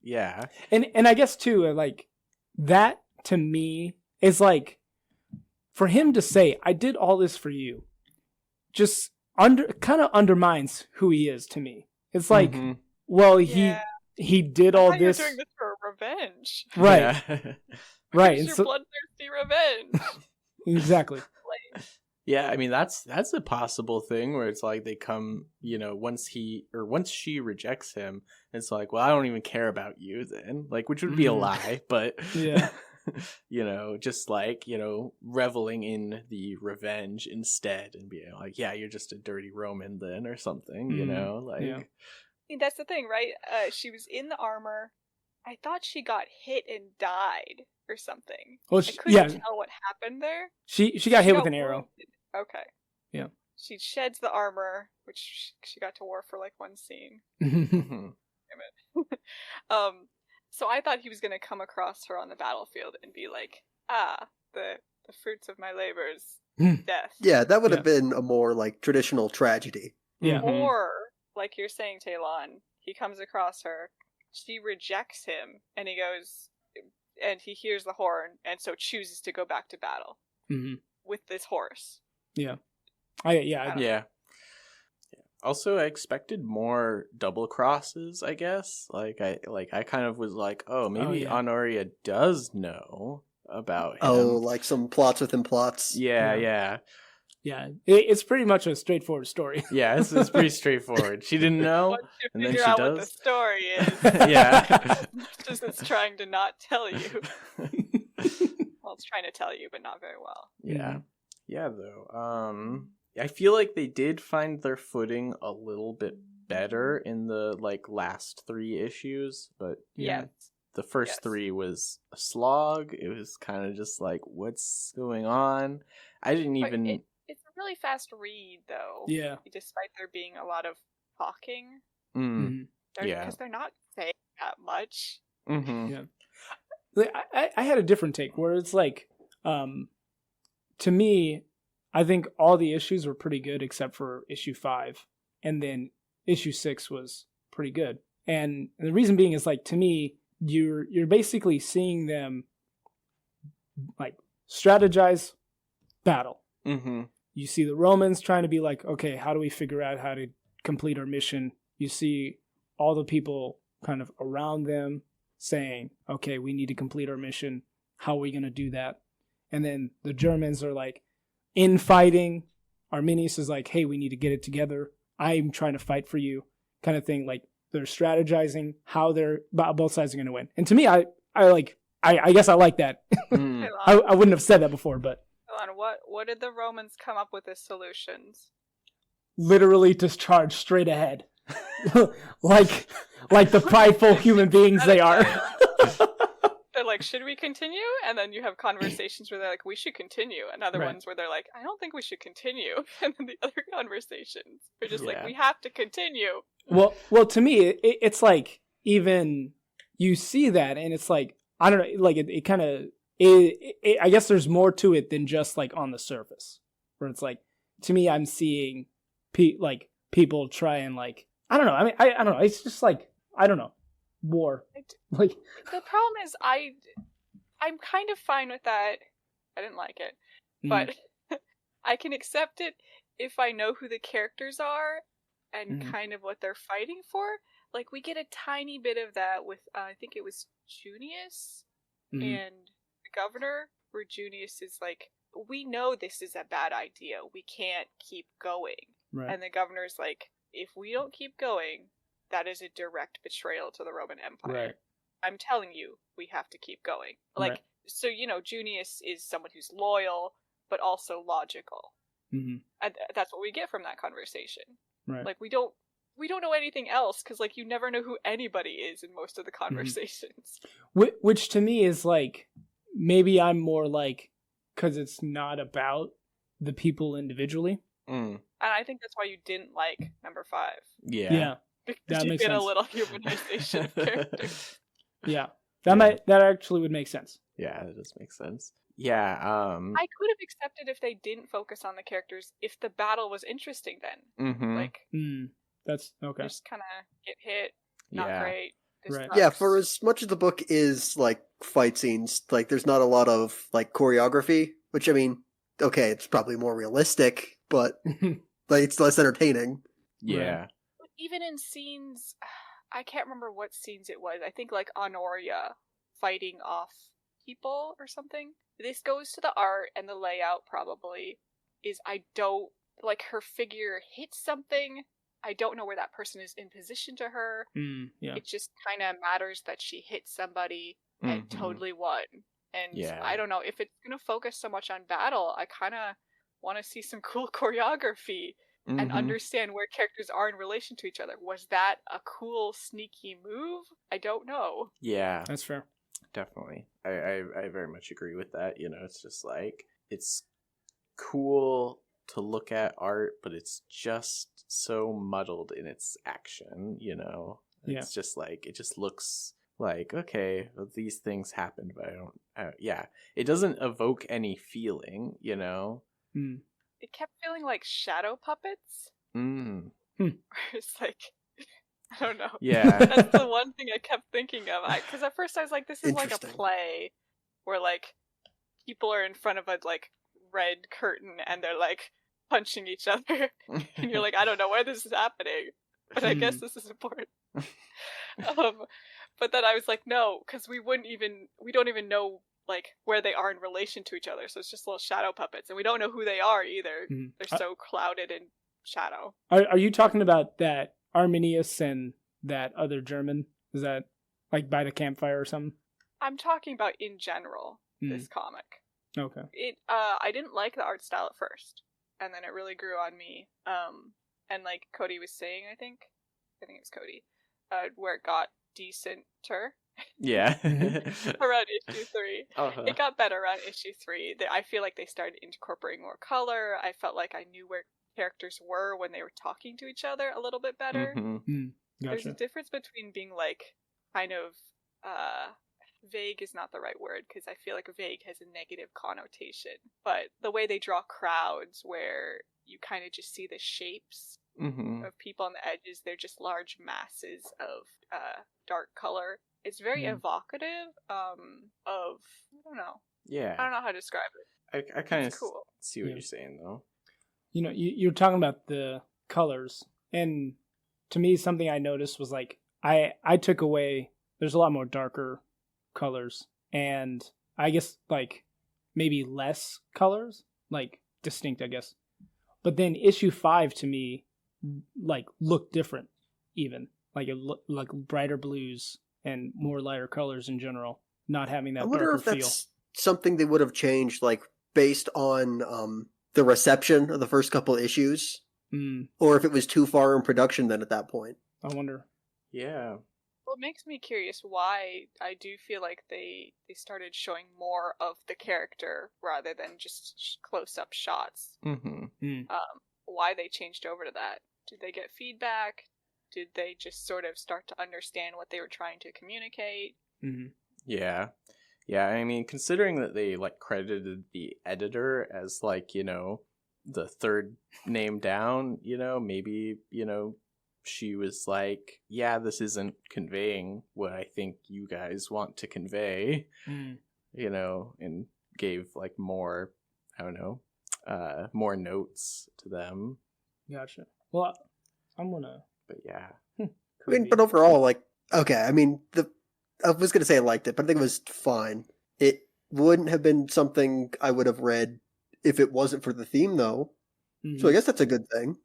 yeah.
And I guess too, like that to me is like, for him to say, I did all this for you, just kind of undermines who he is to me. It's like, well, he did all this.
You're doing this for revenge.
Right.
Yeah.
Right.
It's your bloodthirsty revenge.
Exactly.
Yeah, I mean, that's a possible thing where it's like they come, you know, once she rejects him, it's like, well, I don't even care about you then, like, which would be a lie, but
yeah.
You know, just like, you know, reveling in the revenge instead and being like, yeah, you're just a dirty Roman then or something, you know, like.
Yeah. That's the thing, right? She was in the armor. I thought she got hit and died or something.
Well,
I couldn't tell what happened there.
She got hit with an arrow.
Okay.
Yeah.
She sheds the armor, which she got to wear for like one scene.
Damn
it. So I thought he was going to come across her on the battlefield and be like, the fruits of my labors, death.
Yeah, that would have been a more like traditional tragedy.
Yeah.
Or, like you're saying, Talon, he comes across her, she rejects him, and he goes, and he hears the horn, and so chooses to go back to battle with this horse.
Yeah.
Yeah. Also, I expected more double crosses, I guess. I kind of was like, oh, maybe Honoria does know about him.
Oh, like some plots within plots.
Yeah.
Yeah, it's pretty much a straightforward story.
Yeah, it's pretty straightforward. She didn't know, and then she does.
What the story is.
Yeah.
Just it's trying to not tell you. Well, it's trying to tell you, but not very well.
Yeah. Yeah, though. I feel like they did find their footing a little bit better in the last 3 issues, but the first 3 was a slog. It was kind of just like, what's going on? I didn't even.
It's a really fast read, though.
Yeah.
Despite there being a lot of talking.
Yeah.
Because they're not saying that much.
Yeah. I had a different take where it's like, to me, I think all the issues were pretty good except for issue 5. And then issue 6 was pretty good. And the reason being is like, to me, you're basically seeing them like strategize battle. You see the Romans trying to be like, okay, how do we figure out how to complete our mission? You see all the people kind of around them saying, okay, we need to complete our mission. How are we going to do that? And then the Germans are like infighting. Arminius is like, hey, we need to get it together. I'm trying to fight for you, kind of thing. Like they're strategizing how they're both sides are going to win. And to me, I guess I like that. I wouldn't have said that before, but
what did the Romans come up with as solutions?
Literally just charge straight ahead. like the prideful human beings they are.
They're like, should we continue? And then you have conversations where they're like, we should continue. And other ones where they're like, I don't think we should continue. And then the other conversations are just like, we have to continue.
Well, to me, it's like, even you see that and it's like, I don't know, like it kind of, I guess there's more to it than just like on the surface where it's like, to me, I'm seeing people try and like, I don't know. I mean, I don't know. It's just like, I don't know. War. Like
the problem is I'm kind of fine with that. I didn't like it. But I can accept it if I know who the characters are and kind of what they're fighting for. Like we get a tiny bit of that with I think it was Junius and the governor, where Junius is like, we know this is a bad idea. We can't keep going.
Right.
And the governor's like, if we don't keep going, that is a direct betrayal to the Roman Empire.
Right.
I'm telling you, we have to keep going. Like, so, Junius is someone who's loyal, but also logical. And that's what we get from that conversation.
Right.
Like, we don't know anything else, because, like, you never know who anybody is in most of the conversations.
Which to me is, like, maybe I'm more like, because it's not about the people individually.
And I think that's why you didn't like number 5.
Yeah.
Because you get a little humanization of characters.
Yeah. That actually would make sense.
Yeah, that does make sense. Yeah,
I could have accepted if they didn't focus on the characters if the battle was interesting then. Like
that's okay.
Just kinda get hit, not great.
Right. Yeah, for as much of the book is like fight scenes, like there's not a lot of like choreography, which I mean, okay, it's probably more realistic, but like it's less entertaining.
Yeah.
Right. Even in scenes, I can't remember what scenes it was. I think like Honoria fighting off people or something. This goes to the art and the layout probably is like her figure hits something. I don't know where that person is in position to her. It just kind of matters that she hit somebody and totally won. And I don't know, if it's going to focus so much on battle, I kind of want to see some cool choreography. And understand where characters are in relation to each other. Was that a cool, sneaky move? I don't know.
Yeah.
That's fair.
Definitely. I very much agree with that. It's just like, it's cool to look at art, but it's just so muddled in its action, It's just like, it just looks like, okay, well, these things happened, but it doesn't evoke any feeling,
It kept feeling like shadow puppets. It's like, I don't know.
Yeah.
That's the one thing I kept thinking of. Because at first I was like, this is like a play where like people are in front of a like red curtain and they're like punching each other. And you're like, I don't know why this is happening, but I guess this is important. But then I was like, no, because we don't even know like where they are in relation to each other, so it's just little shadow puppets, and we don't know who they are either. They're so clouded in shadow.
Are you talking about that Arminius and that other German? Is that like by the campfire or something?
I'm talking about in general this comic.
Okay.
I didn't like the art style at first, and then it really grew on me. And like Cody was saying, I think it was Cody, where it got decenter,
Yeah.
around issue 3. Uh-huh. It got better around issue 3. I feel like they started incorporating more color. I felt like I knew where characters were when they were talking to each other a little bit better.
Gotcha.
There's a difference between being like kind of vague is not the right word, because I feel like vague has a negative connotation, but the way they draw crowds where you kind of just see the shapes of people on the edges, they're just large masses of dark color. It's very evocative of, I don't know.
Yeah.
I don't know how to describe it.
I kind of cool. See what you're saying, though.
You know, you're talking about the colors, and to me, something I noticed was like, I took away, there's a lot more darker colors, and I guess like maybe less colors, like distinct, I guess. But then issue 5 to me, like, looked different, even. Like, like brighter blues and more lighter colors in general, not having that darker feel. I wonder if that's
something they would have changed, like, based on the reception of the first couple issues, or if it was too far in production then at that point.
I wonder.
Yeah.
Well, it makes me curious why I do feel like they started showing more of the character rather than just close-up shots. Why they changed over to that. Did they get feedback? Did they just sort of start to understand what they were trying to communicate?
Yeah. Yeah, I mean, considering that they, like, credited the editor as, like, you know, the third name down, you know, maybe, you know, she was like, yeah, this isn't conveying what I think you guys want to convey, you know, and gave, like, more, I don't know, more notes to them.
Gotcha. Well, I'm gonna...
But yeah.
I mean, but overall, like, okay, I mean, I was going to say I liked it, but I think it was fine. It wouldn't have been something I would have read if it wasn't for the theme, though. So I guess that's a good thing.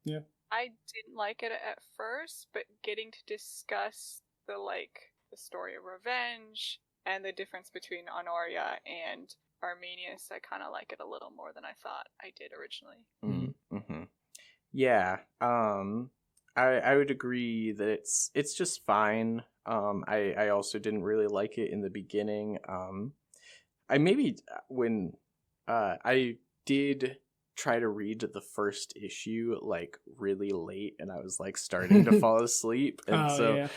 Yeah.
I didn't like it at first, but getting to discuss the story of revenge and the difference between Honoria and Arminius, I kind of like it a little more than I thought I did originally.
Yeah. I would agree that it's just fine. I also didn't really like it in the beginning. I did try to read the first issue like really late, and I was like starting to fall asleep, and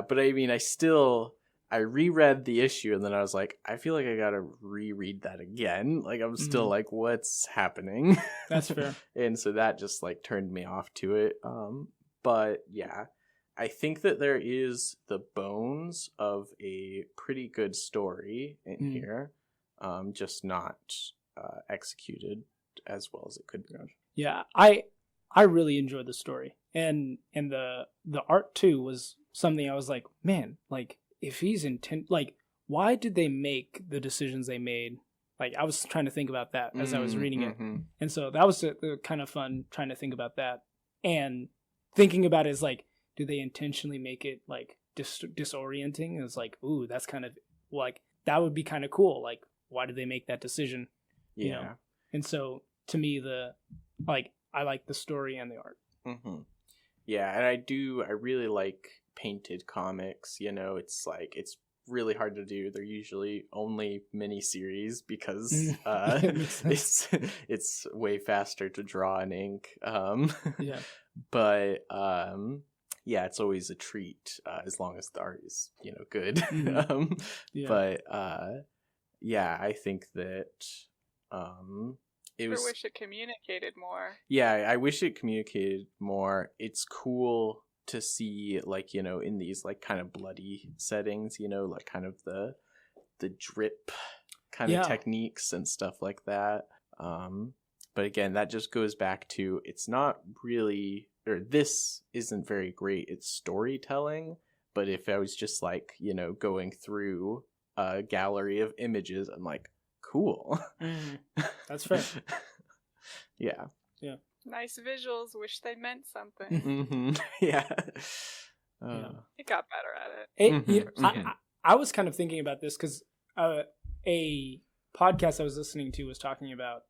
but I mean, I reread the issue, and then I was like, I feel like I gotta reread that again. Like, I'm still like, what's happening?
That's fair.
And so that just like turned me off to it. But yeah, I think that there is the bones of a pretty good story in here, just not executed as well as it could be.
Yeah, I really enjoyed the story, and the art too was something I was like, man, like, if he's like, why did they make the decisions they made? Like, I was trying to think about that as I was reading it, and so that was kind of fun trying to think about that, and thinking about it is like, do they intentionally make it like disorienting? It's like, ooh, that's kind of like, that would be kind of cool. Like, why did they make that decision?
Yeah.
You know? And so to me, I like the story and the art.
Yeah, and I really like painted comics. You know, it's like, it's really hard to do. They're usually only mini-series because it's way faster to draw in ink.
Yeah.
But yeah, it's always a treat as long as the art is, you know, good. But yeah, I think that
I wish it communicated more.
Yeah, I wish it communicated more. It's cool to see, like, you know, in these like kind of bloody settings, you know, like kind of the drip kind of techniques and stuff like that. But again, that just goes back to, it's not really, or this isn't very great at storytelling. But if I was just like, you know, going through a gallery of images, I'm like, cool.
That's fair.
Yeah.
Nice visuals. Wish they meant something.
Yeah.
It got better at
it. I was kind of thinking about this because a podcast I was listening to was talking about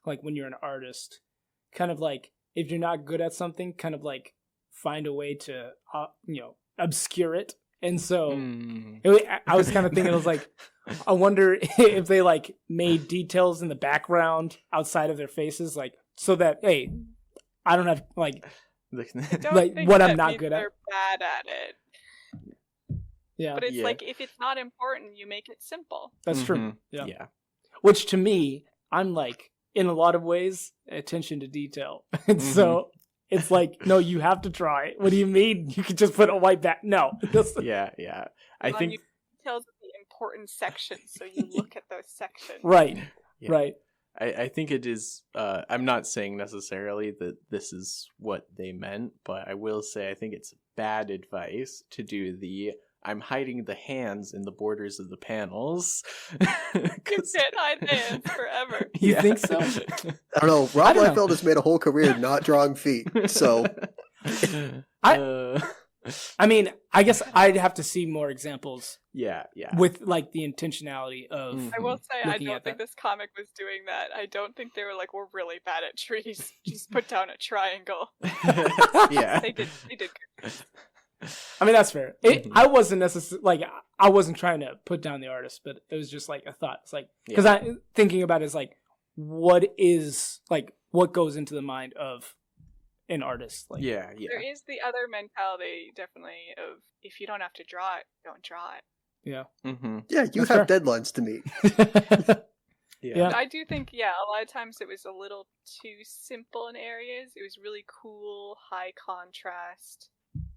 like, when you're an artist, kind of like, if you're not good at something, kind of like find a way to you know, obscure it And so I was kind of thinking, I was like, I wonder if they like made details in the background outside of their faces, like so that hey, I don't have like what I'm not good at.
They're bad at it.
Yeah,
but it's like if it's not important, you make it simple.
That's true. Yeah. Which to me, I'm like in a lot of ways attention to detail, and so it's like, no, you have to try. What do you mean? You could just put a white back? No.
Yeah. I think
details of the important sections, so you look at those sections.
Right. Yeah. Right.
I think it is. I'm not saying necessarily that this is what they meant, but I will say I think it's bad advice to do the I'm hiding the hands in the borders of the panels.
You can't hide the hands forever.
You think so?
I don't know. Rob Liefeld has made a whole career not drawing feet, so...
I mean, I guess I'd have to see more examples.
Yeah.
With like the intentionality of.
I will say, I don't think this comic was doing that. I don't think they were like, we're really bad at trees. Just put down a triangle.
Yeah,
they did.
I mean, that's fair. I wasn't necessarily like I wasn't trying to put down the artist, but it was just like a thought. It's like because I'm thinking about it is like what goes into the mind of an artist. Like,
yeah.
There is the other mentality, definitely, of if you don't have to draw it, don't draw it.
Yeah.
Mm-hmm. Yeah, you have deadlines to meet.
Yeah.
I do think, a lot of times it was a little too simple in areas. It was really cool, high contrast,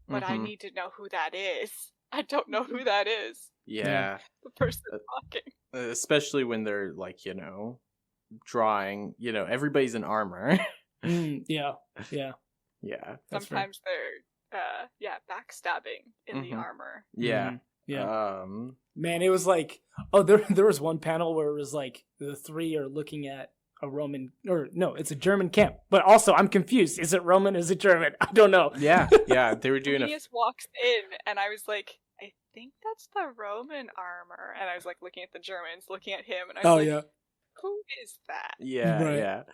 but I need to know who that is. I don't know who that is.
Yeah.
The person talking.
Especially when they're like, drawing, everybody's in armor.
Yeah.
Sometimes they're backstabbing in the armor.
Yeah.
Yeah. Man, it was like there was one panel where it was like the three are looking at a Roman it's a German camp. But also I'm confused. Is it Roman? Is it German? I don't know.
Yeah. They were doing
Phineas walks in and I was like, I think that's the Roman armor. And I was like looking at the Germans, looking at him, and I was like, who is that?
Yeah, right.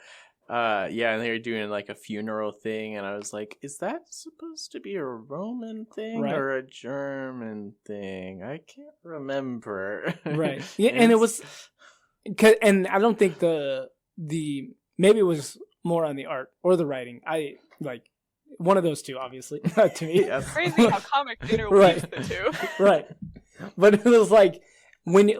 And they were doing like a funeral thing, and I was like, is that supposed to be a Roman thing or a German thing? I can't remember.
Right. Yeah, and it was, and I don't think the maybe it was more on the art or the writing. I like one of those two, obviously, to me.
It's crazy how comics interweave the two.
Right. But it was like when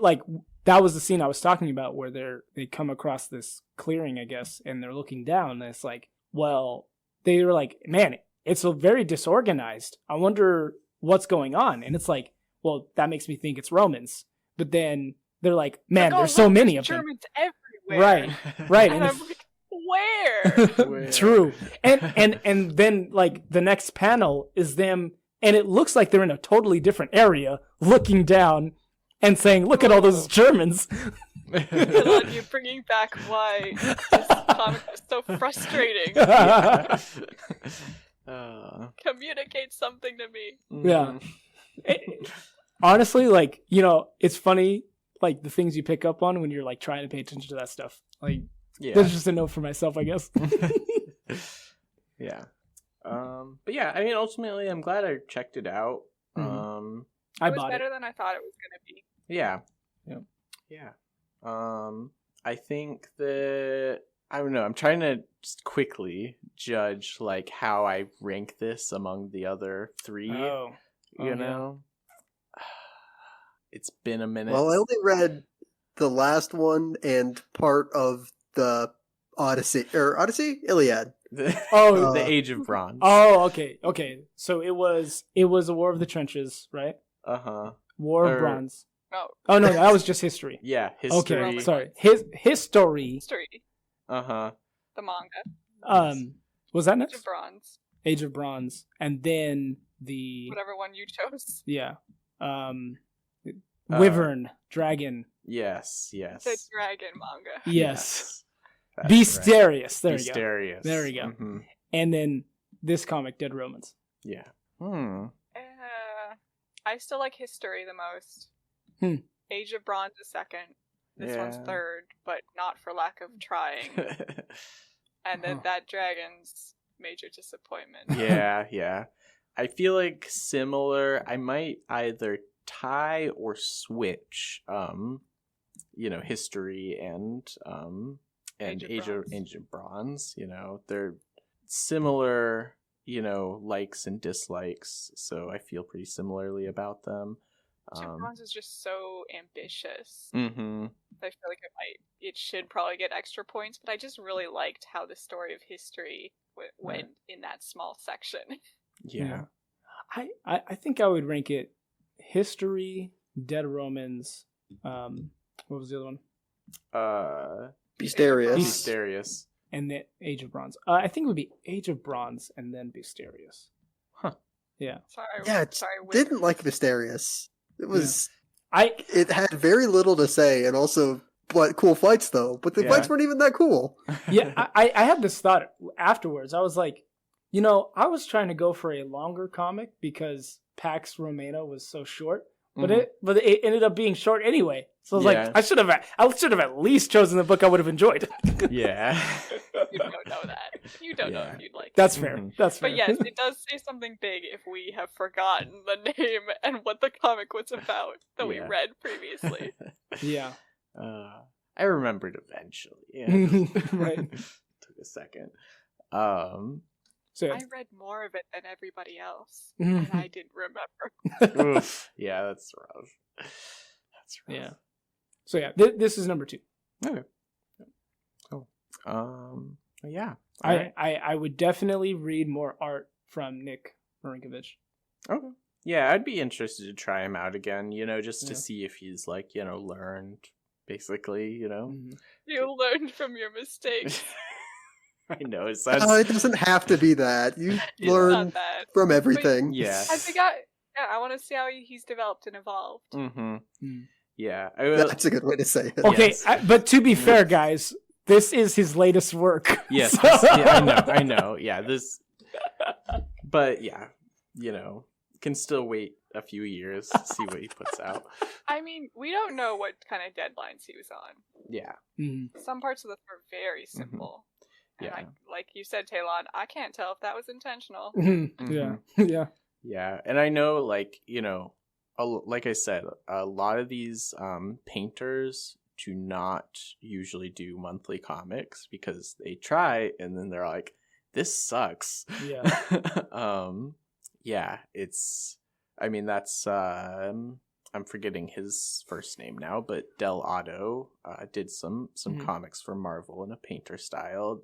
that was the scene I was talking about where they come across this clearing, I guess, and they're looking down, and it's like, well, they were like, man, it's so very disorganized. I wonder what's going on. And it's like, well, that makes me think it's Romans. But then they're like, man, there's so many of them.
Germans everywhere.
Right.
And I'm like, where?
True. And then like the next panel is them, and it looks like they're in a totally different area looking down and saying, look at all those Germans.
I love you bringing back why this comic is so frustrating. Communicate something to me.
Yeah. Honestly, like, it's funny, like, the things you pick up on when you're, like, trying to pay attention to that stuff. Like, that's just a note for myself, I guess.
Yeah. But yeah, I mean, ultimately, I'm glad I checked it out.
It was better than I thought it was going to be.
Yeah. I think that I don't know. I'm trying to just quickly judge like how I rank this among the other three. You know, it's been a minute.
Well, I only read the last one and part of the Iliad.
The Age of Bronze.
Oh, okay. So it was a War of the Trenches, right? War of Bronze. Oh no, that was just history.
Yeah, history.
Okay, sorry. History.
The manga.
Was that next?
Age of Bronze.
Age of Bronze, and then the
whatever one you chose.
Yeah. Wyvern, dragon.
Yes.
The dragon manga.
Yes. Beastarius.
Right. Beastarius.
There you go. Mm-hmm. And then this comic, Dead Romans.
Yeah.
I still like history the most. Age of Bronze is second. This one's third, but not for lack of trying. And then that dragon's major disappointment.
Yeah. I feel like similar. I might either tie or switch, history and Age of Bronze. They're similar, likes and dislikes. So I feel pretty similarly about them.
Age of Bronze is just so ambitious.
Mm-hmm.
I feel like it should probably get extra points, but I just really liked how the story of history went in that small section.
Yeah.
I think I would rank it History, Dead Romans, what was the other one?
Beastarius.
And then Age of Bronze. I think it would be Age of Bronze and then Beastarius.
Huh.
Yeah.
Didn't like Beastarius. It was... It had very little to say, and also cool fights, though. But the fights weren't even that cool.
Yeah, I had this thought afterwards. I was like, I was trying to go for a longer comic because Pax Romana was so short, but it ended up being short anyway. So I was like, I should have at least chosen the book I would have enjoyed.
Yeah.
You don't know that. You don't know if you'd like it.
That's fair. That's fair.
But yes, it does say something big if we have forgotten the name and what the comic was about that we read previously.
Yeah.
I remembered eventually. Yeah.
Right.
Took a second.
So I read more of it than everybody else, and I didn't remember.
Oof. Yeah, that's rough. That's rough.
Yeah. So yeah, this is number 2.
Okay. Cool. Yeah.
I would definitely read more art from Nick Marinkovich.
Okay. Yeah, I'd be interested to try him out again, just to see if he's learned, basically,
Mm-hmm.
You learned from your mistakes.
I know.
It doesn't have to be that. You learn from everything.
But
yeah.
I think I want to see how he's developed and evolved.
Mm-hmm. Yeah.
That's a good way to say it.
Okay, yes. But to be fair, guys, this is his latest work.
Yes.
So...
I know. Yeah, this... But, yeah, can still wait a few years to see what he puts out.
I mean, we don't know what kind of deadlines he was on.
Yeah.
Mm-hmm.
Some parts of this were very simple.
Mm-hmm.
And like you said, Talon, I can't tell if that was intentional.
Mm-hmm. Yeah.
Yeah, and I know, like I said, a lot of these painters do not usually do monthly comics because they try and then they're like, this sucks.
Yeah.
Yeah, it's... I mean, that's... I'm forgetting his first name now, but Del Otto did some comics for Marvel in a painter style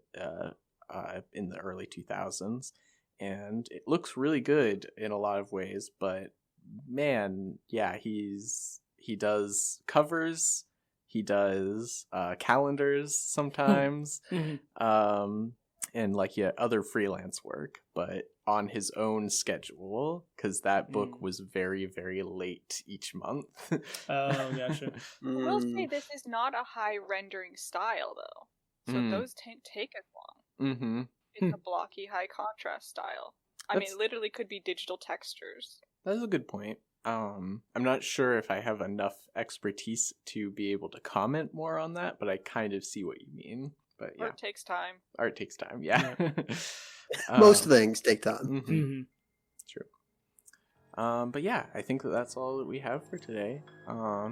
in the early 2000s, and it looks really good in a lot of ways. But man, yeah, he does covers, he does calendars sometimes, and other freelance work, but on his own schedule, because that book was very, very late each month.
Oh, gotcha.
I will say this is not a high rendering style, though. So those take as long.
Mm-hmm.
It's a blocky, high contrast style. I mean, it literally could be digital textures.
That's a good point. I'm not sure if I have enough expertise to be able to comment more on that, but I kind of see what you mean. But yeah.
Art takes time.
Art takes time, yeah.
Most things take time.
Mm-hmm. True. But yeah, I think that's all that we have for today.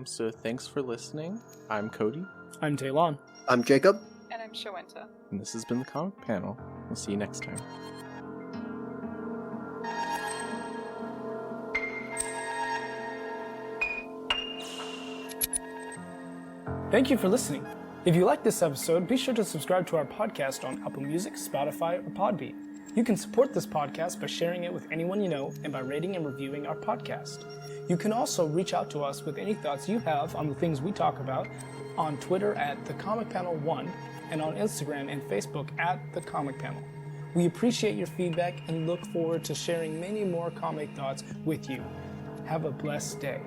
So thanks for listening. I'm Cody.
I'm Talon.
I'm Jacob.
And I'm Shawenta.
And this has been the Comic Panel. We'll see you next time.
Thank you for listening. If you like this episode, be sure to subscribe to our podcast on Apple Music, Spotify, or Podbean. You can support this podcast by sharing it with anyone you know and by rating and reviewing our podcast. You can also reach out to us with any thoughts you have on the things we talk about on Twitter at TheComicPanel1 and on Instagram and Facebook at TheComicPanel. We appreciate your feedback and look forward to sharing many more comic thoughts with you. Have a blessed day.